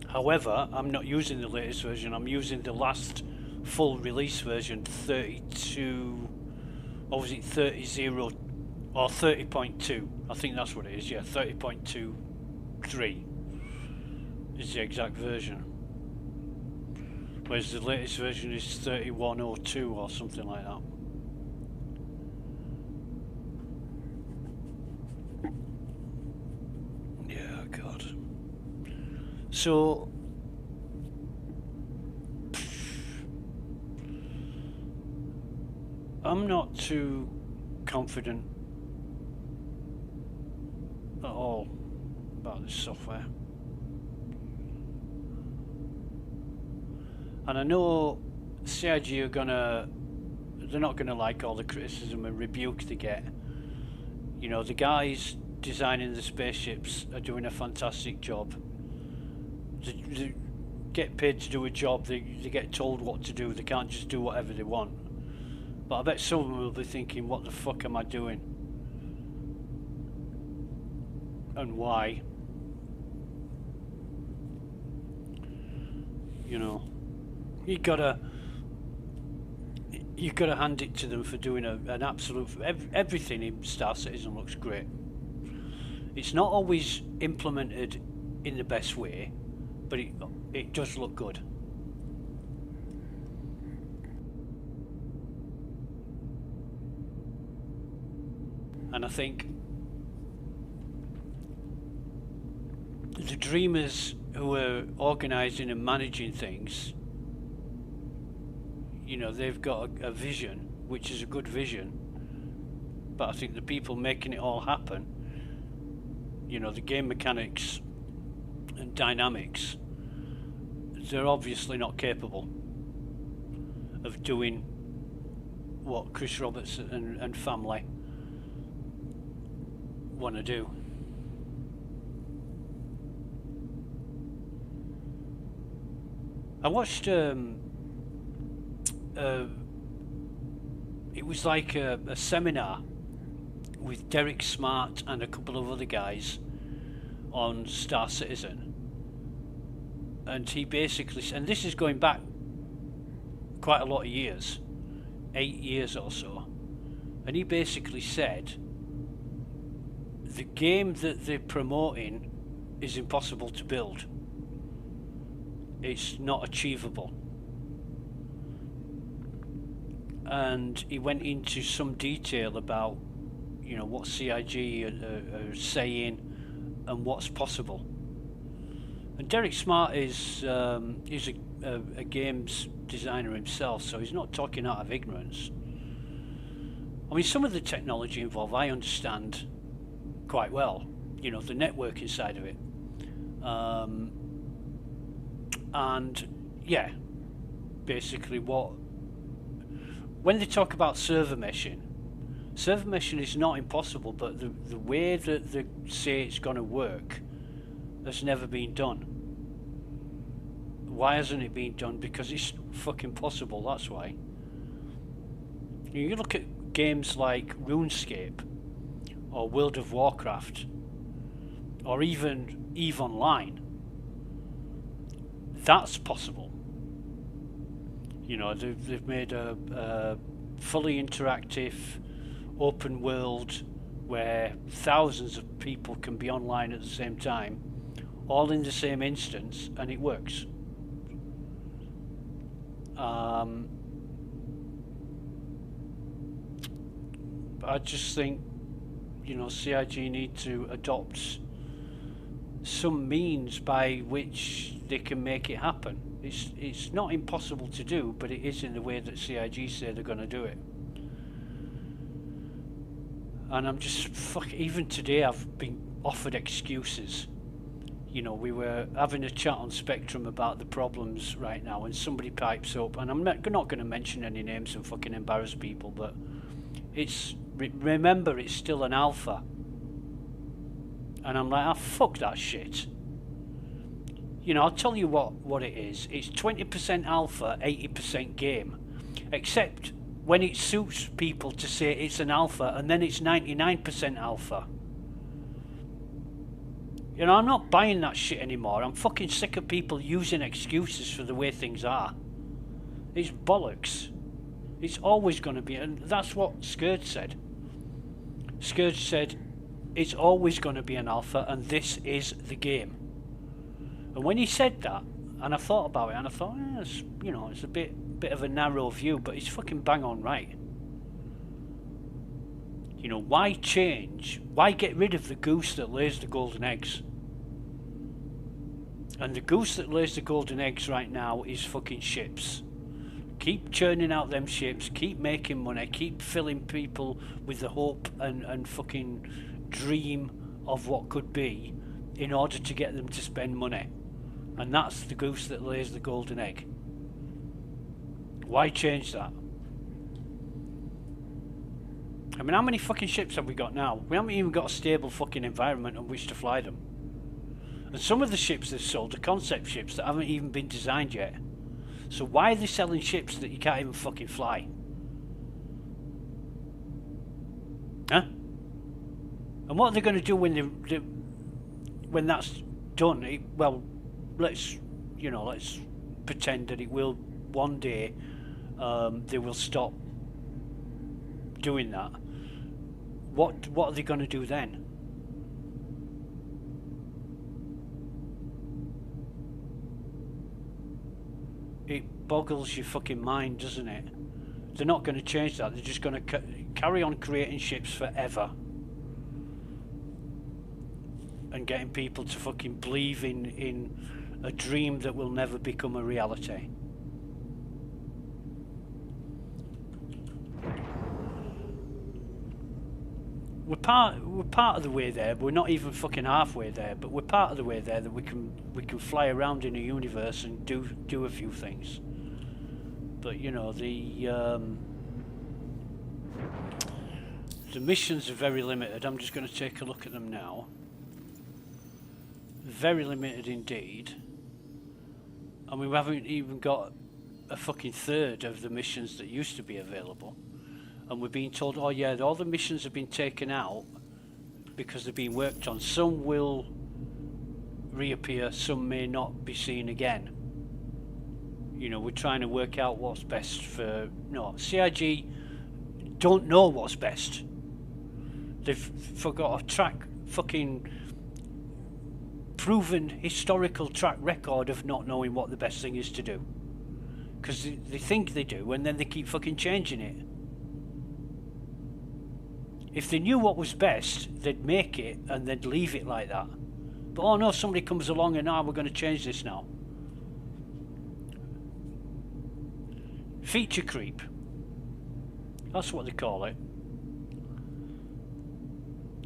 However, I'm not using the latest version, I'm using the last full release version, 32, or was it 30 or 30.2? I think that's what it is, yeah, 30.23 is the exact version. Whereas the latest version is 3102 or something like that. Yeah, God. So I'm not too confident at all about this software. And I know CIG they're not gonna like all the criticism and rebuke they get. You know, the guys designing the spaceships are doing a fantastic job. get paid to do a job, they get told what to do, they can't just do whatever they want. But I bet some of them will be thinking, what the fuck am I doing? And why? You know, you gotta hand it to them for doing an absolute... Everything in Star Citizen looks great. It's not always implemented in the best way, but it does look good. And I think the dreamers who are organising and managing things, you know, they've got a vision, which is a good vision, but I think the people making it all happen, you know, the game mechanics and dynamics, they're obviously not capable of doing what Chris Roberts and family want to do. I watched it was like a seminar with Derek Smart and a couple of other guys on Star Citizen, and he basically, and this is going back quite a lot of years, 8 years or so, and he basically said the game that they're promoting is impossible to build. It's not achievable. And he went into some detail about, you know, what CIG are saying and what's possible. And Derek Smart is he's a games designer himself, so he's not talking out of ignorance. I mean, some of the technology involved I understand quite well, you know, the networking side of it. And yeah, basically when they talk about server meshing is not impossible, but the way that they say it's going to work has never been done. Why hasn't it been done? Because it's fucking possible, that's why. You look at games like RuneScape or World of Warcraft or even EVE Online. That's possible. You know, they've made a fully interactive open world where thousands of people can be online at the same time, all in the same instance, and it works. But I just think, you know, CIG need to adopt some means by which they can make it happen. It's not impossible to do, but it is in the way that CIG say they're going to do it. And I'm just even today I've been offered excuses. You know, we were having a chat on Spectrum about the problems right now, and somebody pipes up, and I'm not going to mention any names and fucking embarrass people, but remember it's still an alpha. And I'm like, fuck that shit. You know, I'll tell you what it is. It's 20% alpha, 80% game. Except when it suits people to say it's an alpha, and then it's 99% alpha. You know, I'm not buying that shit anymore. I'm fucking sick of people using excuses for the way things are. It's bollocks. It's always going to be, and that's what Scourge said. Scourge said, it's always going to be an alpha, and this is the game. And when he said that, and I thought about it, and I thought, it's, you know, it's a bit of a narrow view, but it's fucking bang on right. You know, why change? Why get rid of the goose that lays the golden eggs? And the goose that lays the golden eggs right now is fucking ships. Keep churning out them ships, keep making money, keep filling people with the hope and fucking dream of what could be in order to get them to spend money. And that's the goose that lays the golden egg. Why change that? I mean, how many fucking ships have we got now? We haven't even got a stable fucking environment on which to fly them. And some of the ships they've sold are concept ships that haven't even been designed yet. So why are they selling ships that you can't even fucking fly? Huh? And what are they going to do when that's done? Well, let's pretend that it will one day. They will stop doing that. What are they going to do then? It boggles your fucking mind, doesn't it? They're not going to change that. They're just going to carry on creating ships forever and getting people to fucking believe in a dream that will never become a reality. We're part of the way there. We're not even fucking halfway there, but we're part of the way there that we can fly around in a universe and do a few things. But you know, the missions are very limited. I'm just going to take a look at them now. Very limited indeed. And we haven't even got a fucking third of the missions that used to be available. And we're being told, oh yeah, all the missions have been taken out because they're being worked on. Some will reappear, some may not be seen again. You know, we're trying to work out what's best for... No, CIG don't know what's best. They've forgot a fucking proven historical track record of not knowing what the best thing is to do. Because they think they do, and then they keep fucking changing it. If they knew what was best, they'd make it and they'd leave it like that. But oh no, somebody comes along and we're going to change this now. Feature creep. That's what they call it.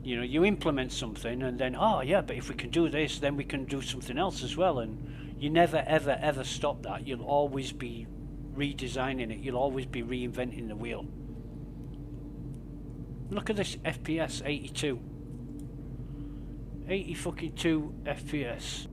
You know, you implement something and then, oh yeah, but if we can do this, then we can do something else as well. And you never, ever, ever stop that. You'll always be redesigning it. You'll always be reinventing the wheel. Look at this FPS, 82. 80 fucking 2 FPS.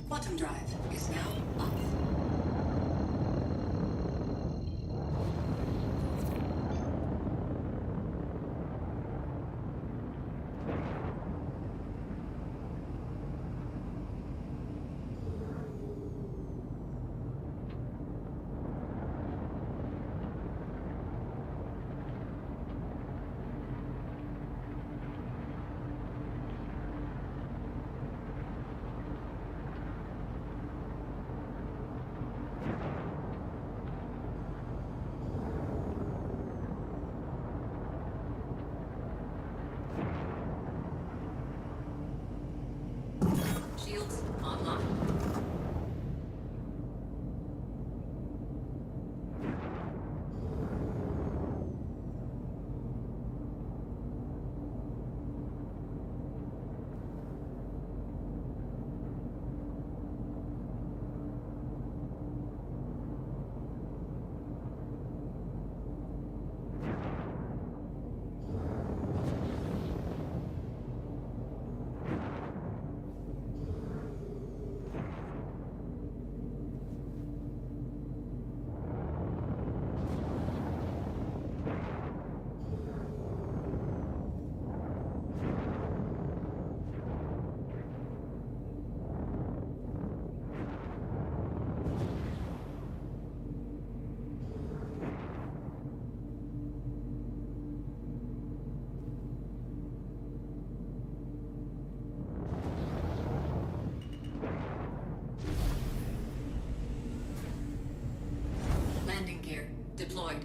Quantum drive is now off. Shields online. Landing gear deployed.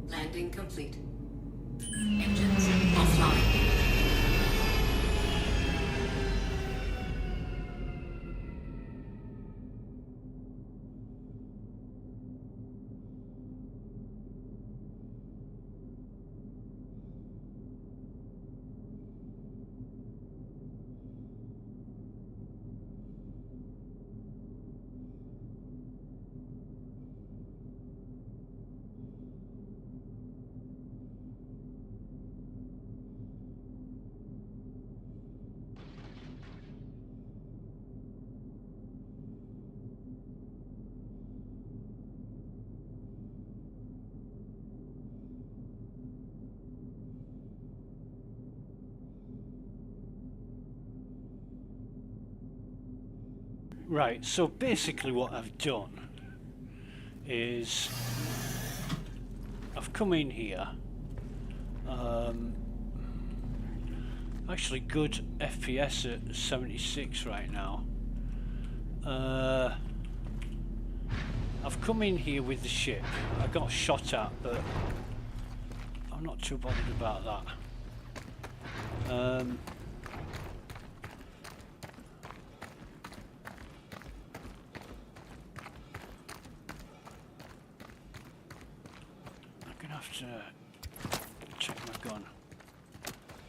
Landing complete. Engines offline. Right, so basically what I've done is I've come in here, actually good FPS at 76 right now. I've come in here with the ship. I got shot at, but I'm not too bothered about that. just check my gun.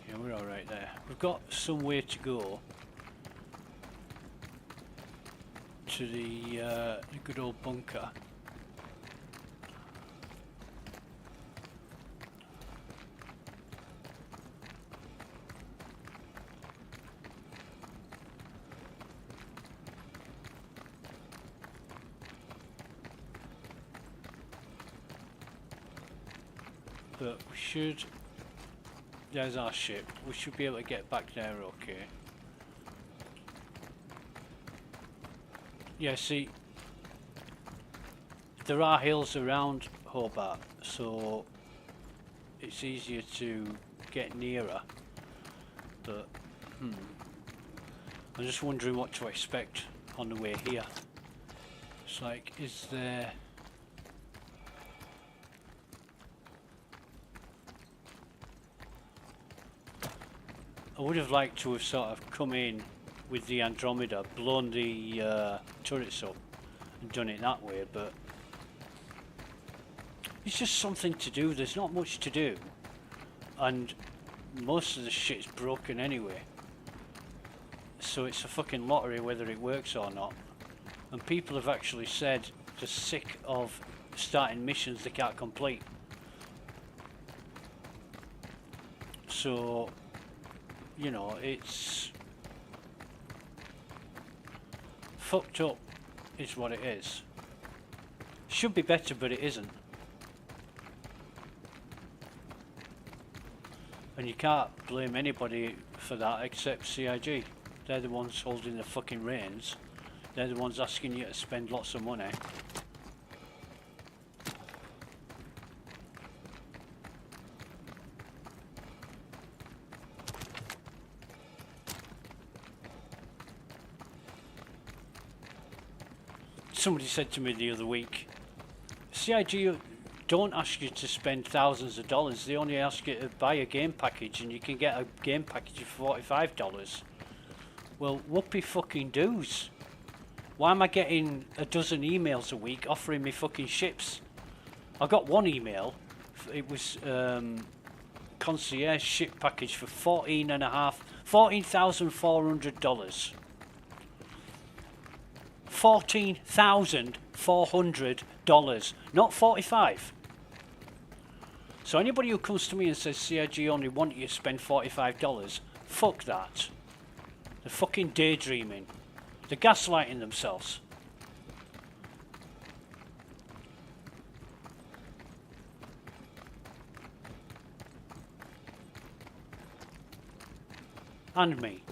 Yeah, we're all right there. We've got some way to go to the good old bunker. But we should, there's our ship, we should be able to get back there okay. Yeah, see, there are hills around Hobart, so it's easier to get nearer, but I'm just wondering what to expect on the way here. It's like, is there... I would have liked to have sort of come in with the Andromeda, blown the turrets up and done it that way, but it's just something to do. There's not much to do, and most of the shit's broken anyway, so it's a fucking lottery whether it works or not. And people have actually said they're sick of starting missions they can't complete. So, you know, it's fucked up is what it is. Should be better, but it isn't. And you can't blame anybody for that except CIG. They're the ones holding the fucking reins. They're the ones asking you to spend lots of money. Somebody said to me the other week, CIG don't ask you to spend thousands of dollars, they only ask you to buy a game package, and you can get a game package for $45. Well, whoopee fucking doos. Why am I getting a dozen emails a week offering me fucking ships? I got one email, it was concierge ship package for $14,400. $14,400, not 45. So anybody who comes to me and says CIG only want you to spend $45, fuck that. They're fucking daydreaming. They're gaslighting themselves. And me.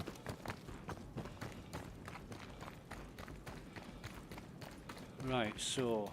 Right, so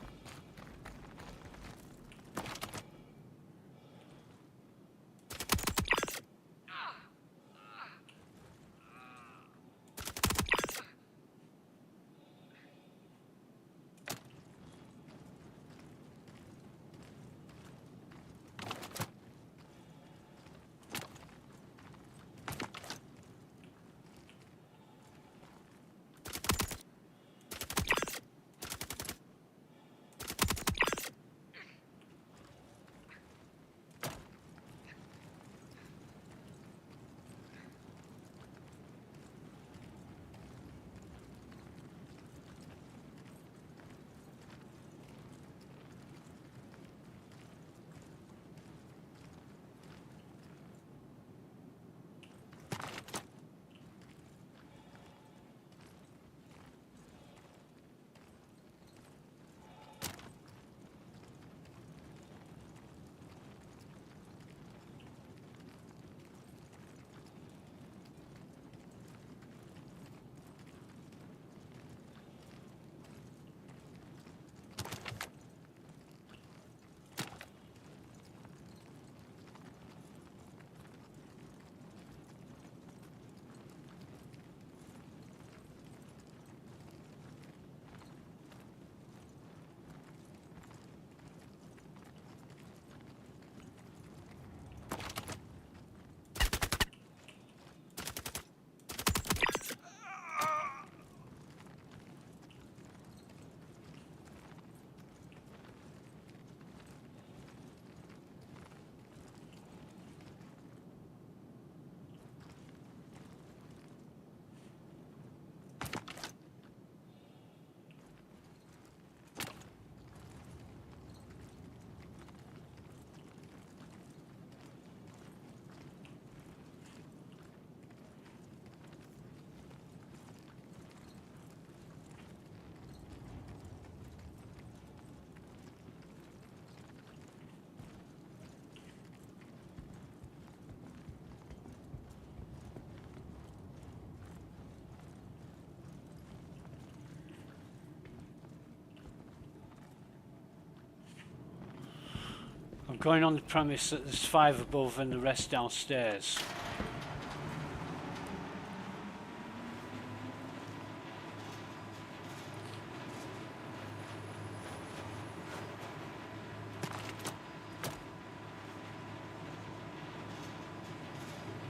Going on the premise that there's 5 above and the rest downstairs.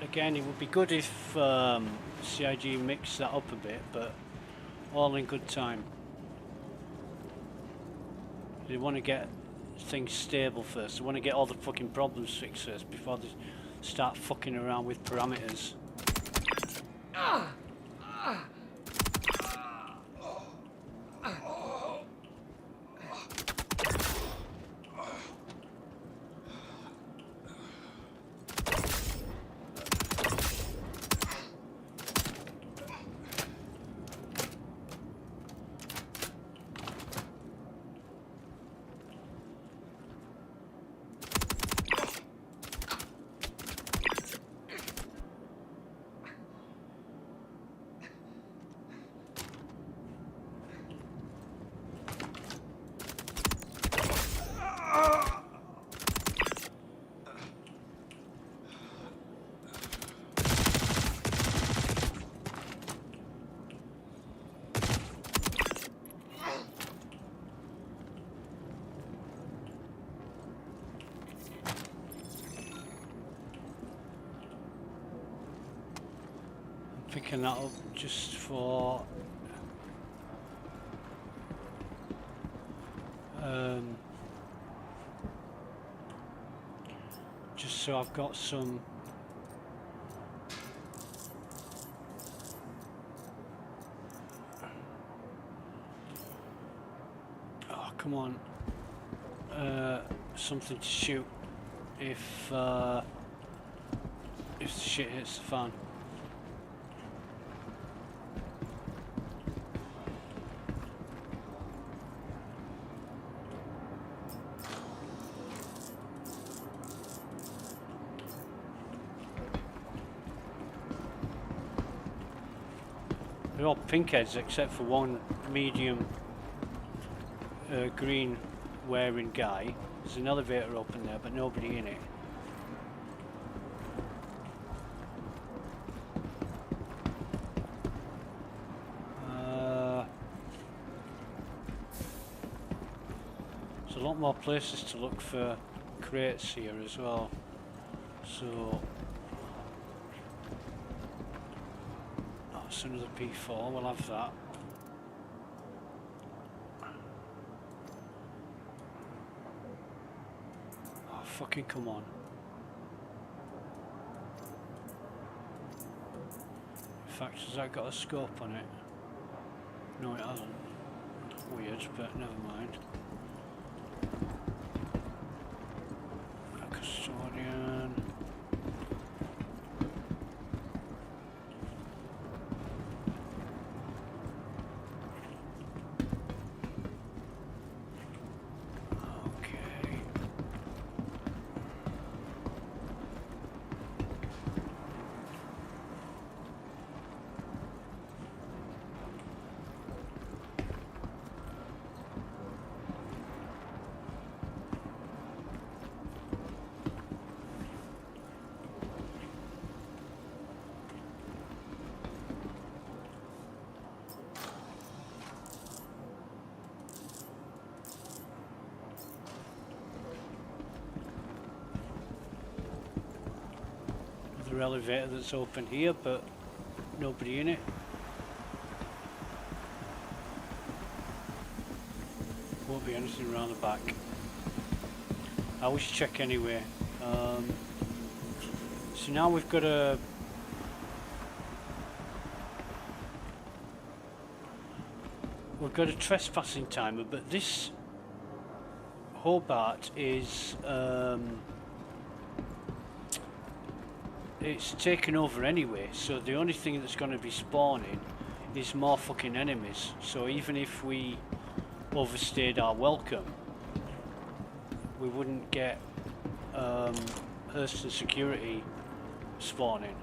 Again, it would be good if CIG mixed that up a bit, but all in good time. They want to get things stable first. They want to get all the fucking problems fixed first before they start fucking around with parameters. Picking that up just for just so I've got some come on something to shoot if the shit hits the fan. They're all pink heads except for one medium green wearing guy. There's an elevator open there but nobody in it. There's a lot more places to look for crates here as well. So another P4, we'll have that. Oh, fucking come on. In fact, has that got a scope on it? No, it hasn't. Weird, but never mind. A custodian. Elevator that's open here, but nobody in it. Won't be anything around the back. I always check anyway. So now we've got a trespassing timer, but this Hobart is it's taken over anyway, so the only thing that's going to be spawning is more fucking enemies. So even if we overstayed our welcome, we wouldn't get Hurston security spawning.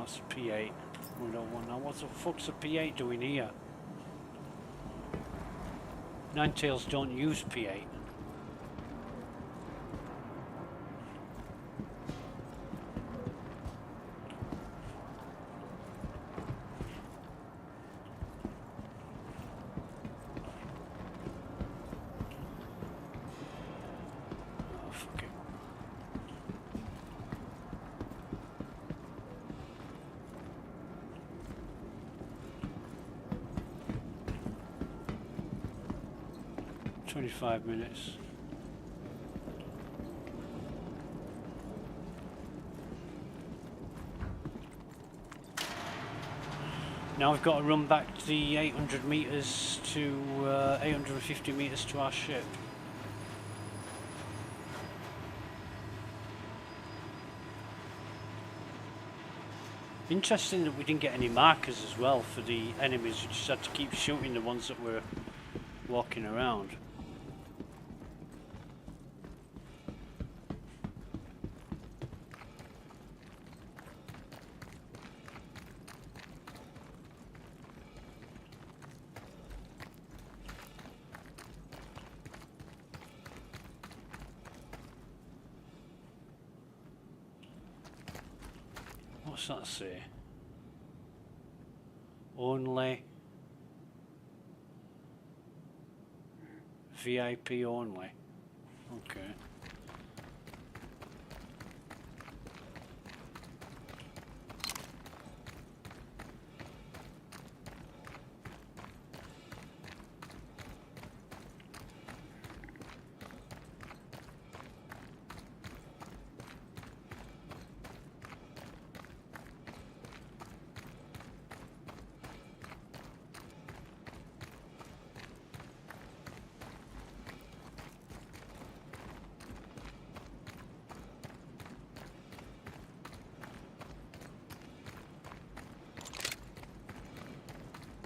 That's P8. 101. Now what the fuck's a P8 doing here? Ninetails don't use P8. Oh, fuck it. "25 minutes. Now we've got to run back the 800 meters to 850 meters to our ship. Interesting that we didn't get any markers as well for the enemies. We just had to keep shooting the ones that were walking around. What's that say? Only VIP only. Okay.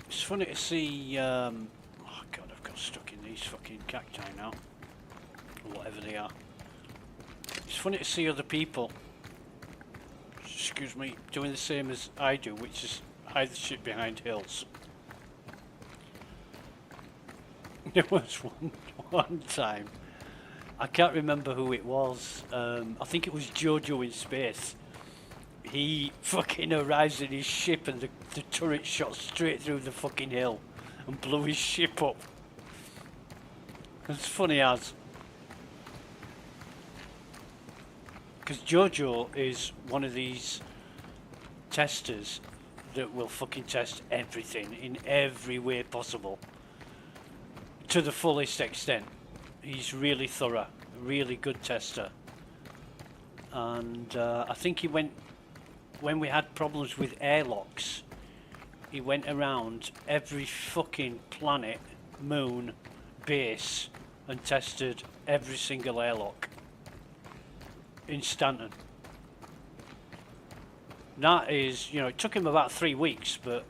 It's funny to see, oh god, I've got stuck in these fucking cacti now, or whatever they are. It's funny to see other people, excuse me, doing the same as I do, which is hide the shit behind hills. There was one time, I can't remember who it was, I think it was Jojo in space. He fucking arrives in his ship and the turret shot straight through the fucking hill and blew his ship up. It's funny as. Because Jojo is one of these testers that will fucking test everything in every way possible. To the fullest extent. He's really thorough, really good tester. And I think he went... When we had problems with airlocks, he went around every fucking planet, moon, base, and tested every single airlock in Stanton. That is, you know, it took him about 3 weeks, but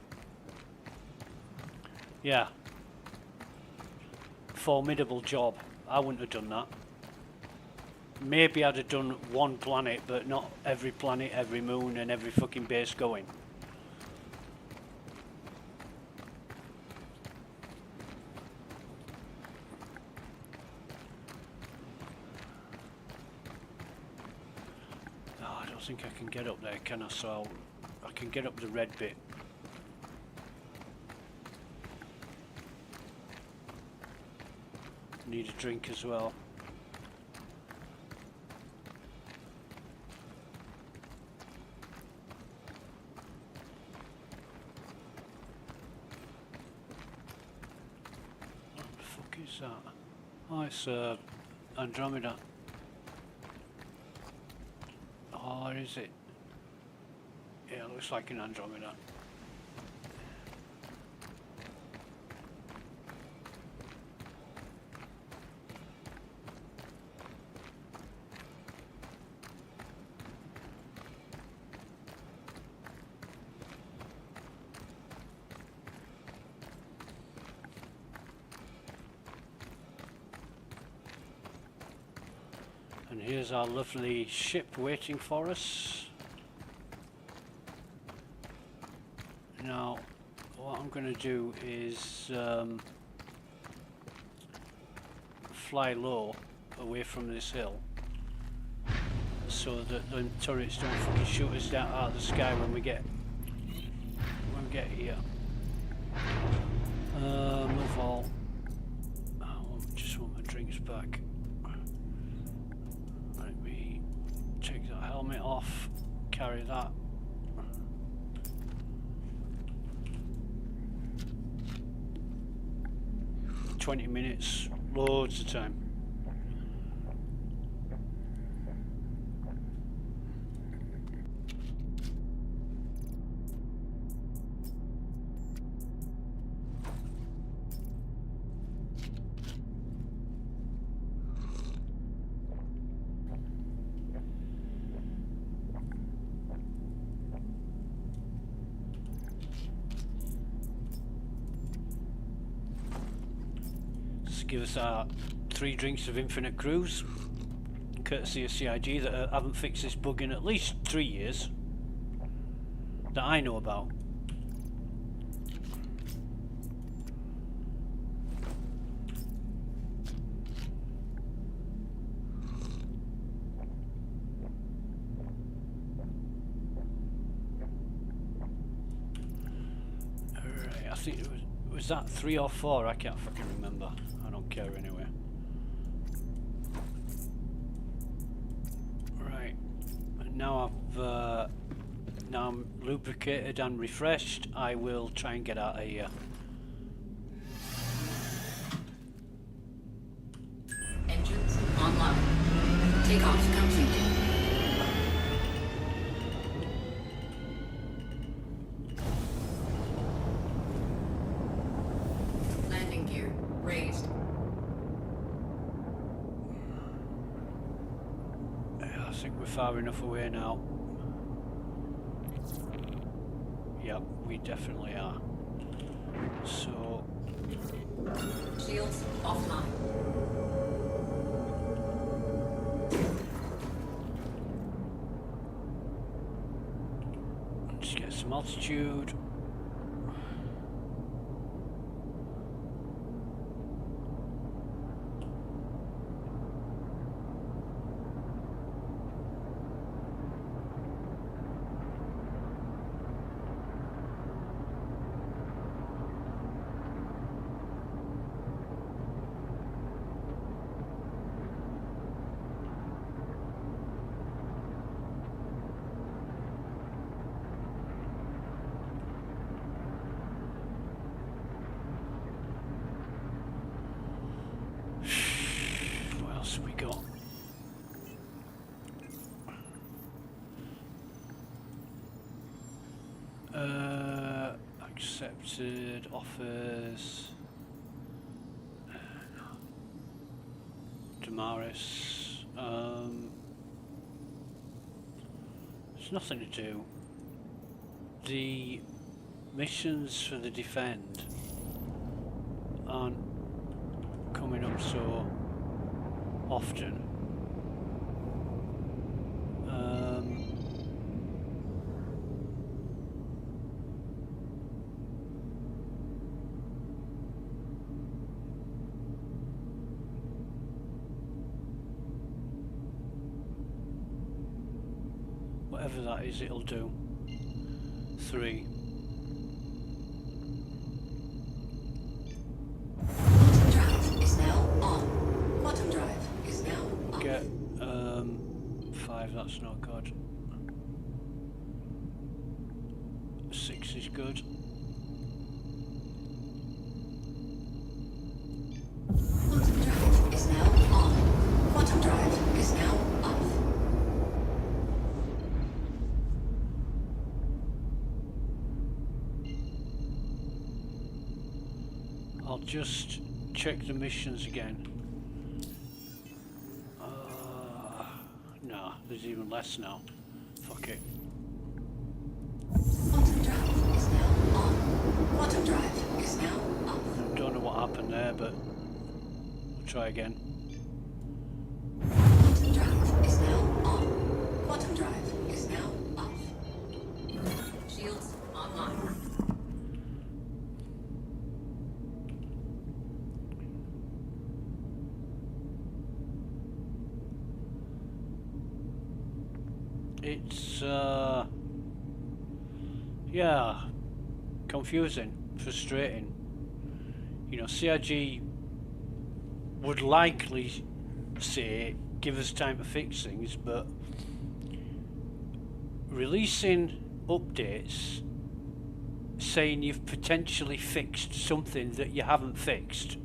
yeah, formidable job. I wouldn't have done that. Maybe I'd have done one planet, but not every planet, every moon, and every fucking base going. Oh, I don't think I can get up there, can I? So I can get up the red bit. Need a drink as well. That? Oh, it's Andromeda. Or is it? Yeah, it looks like an Andromeda. And here's our lovely ship waiting for us. Now, what I'm going to do is fly low away from this hill so that the turrets don't fucking shoot us down out of the sky when we get here. Move all. Just want my drinks back. Let me take that helmet off, carry that. "20 minutes, loads of time." Give us our 3 drinks of infinite cruise, courtesy of CIG that haven't fixed this bug in at least 3 years that I know about. Alright, I think it was that 3 or 4, I can't fucking remember. I don't care anyway. Right, and now I'm lubricated and refreshed. I will try and get out of here. Engines online. Takeoff complete. Landing gear raised. I think we're far enough away now. Yep, we definitely are. So Shields offline. just get some altitude. What else have we got? Accepted offers. Damaris. There's nothing to do. The missions for the defend aren't coming up so often. Whatever that is, it'll do. 3. Quantum drive is now on. Quantum drive is now on. Get 5, that's not good. 6 is good. Quantum drive is now on. Quantum drive is now off. I'll just check the missions again. No, there's even less now. Fuck it. Quantum drive is now on. Quantum drive is now off. I don't know what happened there, but we'll try again. Quantum drive is now on. Quantum drive is now off. Shields online. It's yeah, confusing, frustrating. You know, CIG would likely say give us time to fix things, but releasing updates saying you've potentially fixed something that you haven't fixed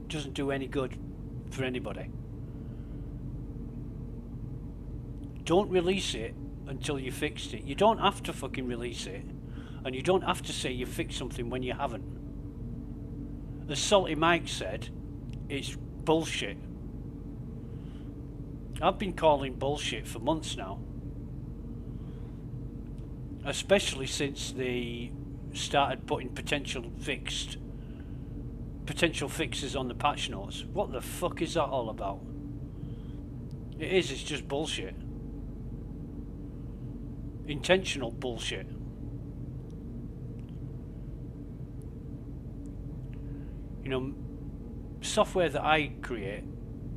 doesn't do any good for anybody. Don't release it until you fixed it. You don't have to fucking release it, and you don't have to say you fixed something when you haven't. As Salty Mike said, it's bullshit. I've been calling bullshit for months now, especially since they started putting potential fixes on the patch notes. What the fuck is that all about? It's just bullshit. Intentional bullshit. You know, software that I create,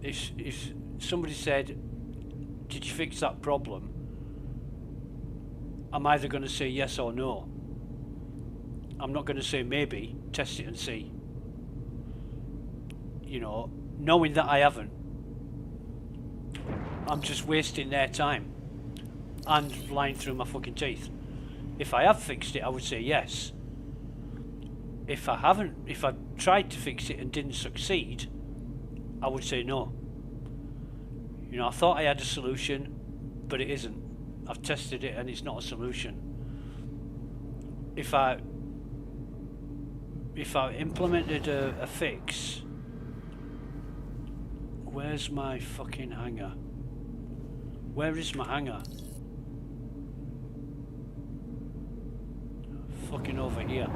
if somebody said, did you fix that problem? I'm either going to say yes or no. I'm not going to say maybe, test it and see. You know, knowing that I haven't, I'm just wasting their time and lying through my fucking teeth. If I have fixed it, I would say yes. If I haven't, if I tried to fix it and didn't succeed, I would say no. You know, I thought I had a solution, but it isn't. I've tested it and it's not a solution. If I implemented a fix, where's my fucking hanger? Where is my hanger? Fucking over here.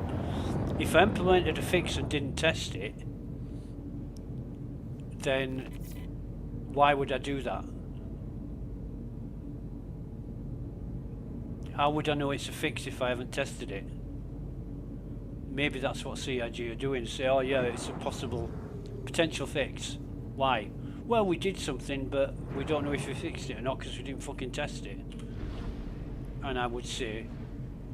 If I implemented a fix and didn't test it, then why would I do that? How would I know it's a fix if I haven't tested it? Maybe that's what CIG are doing. Say, oh yeah, it's a possible potential fix. Why? Well, we did something, but we don't know if we fixed it or not because we didn't fucking test it. And I would say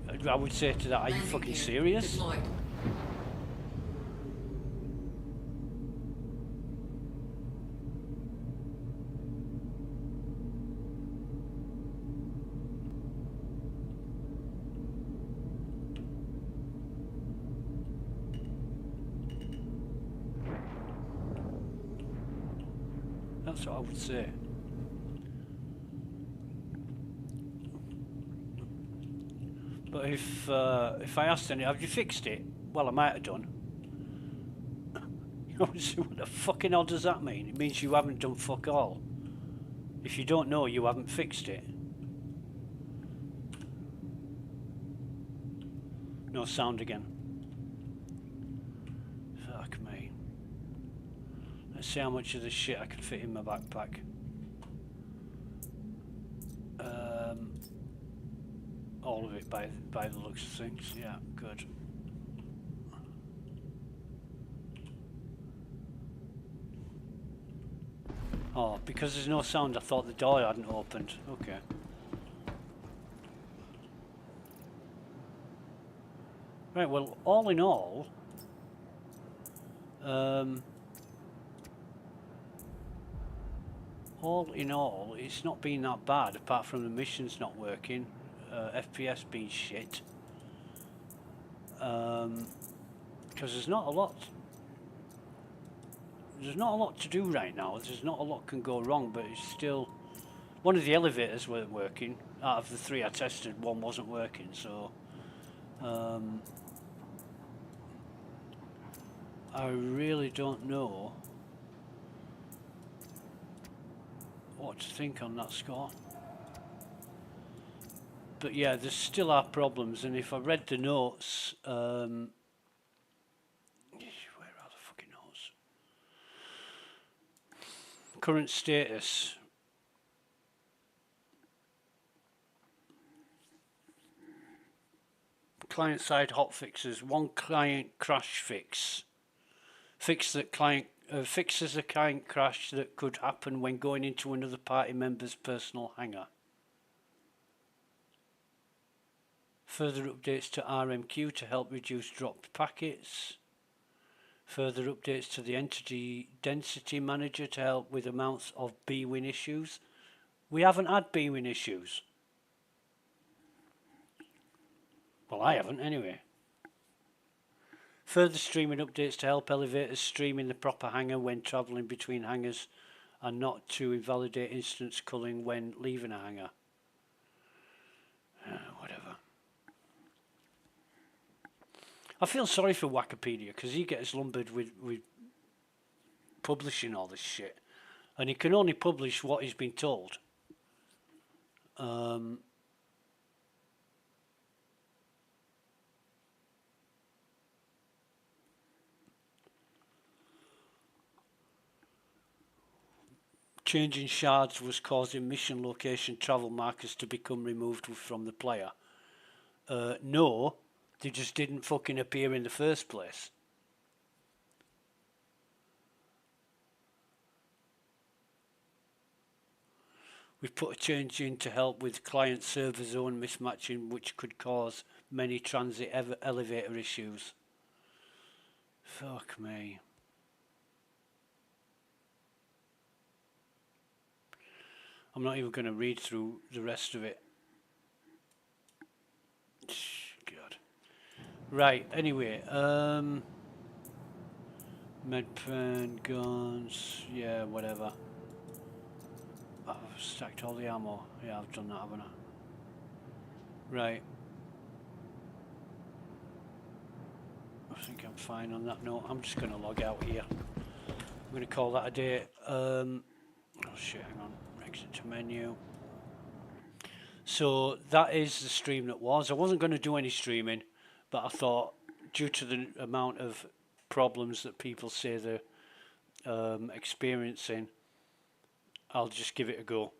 to that, are you fucking serious? Deployed. That's what I would say. But if I asked any, have you fixed it? Well, I might have done. What the fucking hell does that mean? It means you haven't done fuck all. If you don't know, you haven't fixed it. No sound again. Fuck me. Let's see how much of this shit I can fit in my backpack. All of it by the looks of things. Yeah, good. Oh, because there's no sound, I thought the door hadn't opened. Okay. Right, well, all in all, it's not been that bad, apart from the missions not working, FPS being shit. Because there's not a lot to do right now. There's not a lot can go wrong, but it's still, one of the elevators weren't working. Out of the 3 I tested, one wasn't working, so I really don't know what to think on that score. But yeah, there still are problems, and if I read the notes, where are the fucking notes? Current status. Client-side hotfixes. One client crash fix. Fixes a client crash that could happen when going into another party member's personal hangar. Further updates to RMQ to help reduce dropped packets. Further updates to the entity density manager to help with amounts of BWin issues. We haven't had BWin issues. Well, I haven't anyway. Further streaming updates to help elevators stream in the proper hangar when travelling between hangars and not to invalidate instance culling when leaving a hangar. Whatever. I feel sorry for Wikipedia because he gets lumbered with publishing all this shit. And he can only publish what he's been told. Changing shards was causing mission location travel markers to become removed from the player. No, they just didn't fucking appear in the first place. We've put a change in to help with client-server zone mismatching, which could cause many transit elevator issues. Fuck me. I'm not even going to read through the rest of it. God. Right, anyway. Medpen, guns, yeah, whatever. I've stacked all the ammo. Yeah, I've done that, haven't I? Right. I think I'm fine on that note. I'm just going to log out here. I'm going to call that a day. Oh shit, hang on. Exit to menu. So that is the stream that was. I wasn't going to do any streaming, but I thought due to the amount of problems that people say they're experiencing, I'll just give it a go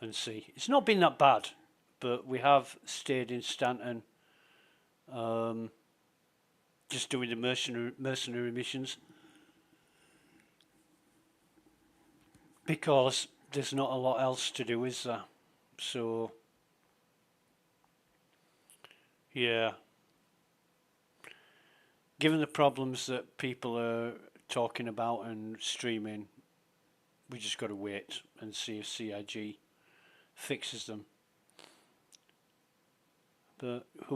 and see. It's not been that bad, but we have stayed in Stanton, just doing the mercenary missions, because there's not a lot else to do, is there? So, yeah. Given the problems that people are talking about and streaming, we just got to wait and see if CIG fixes them. But who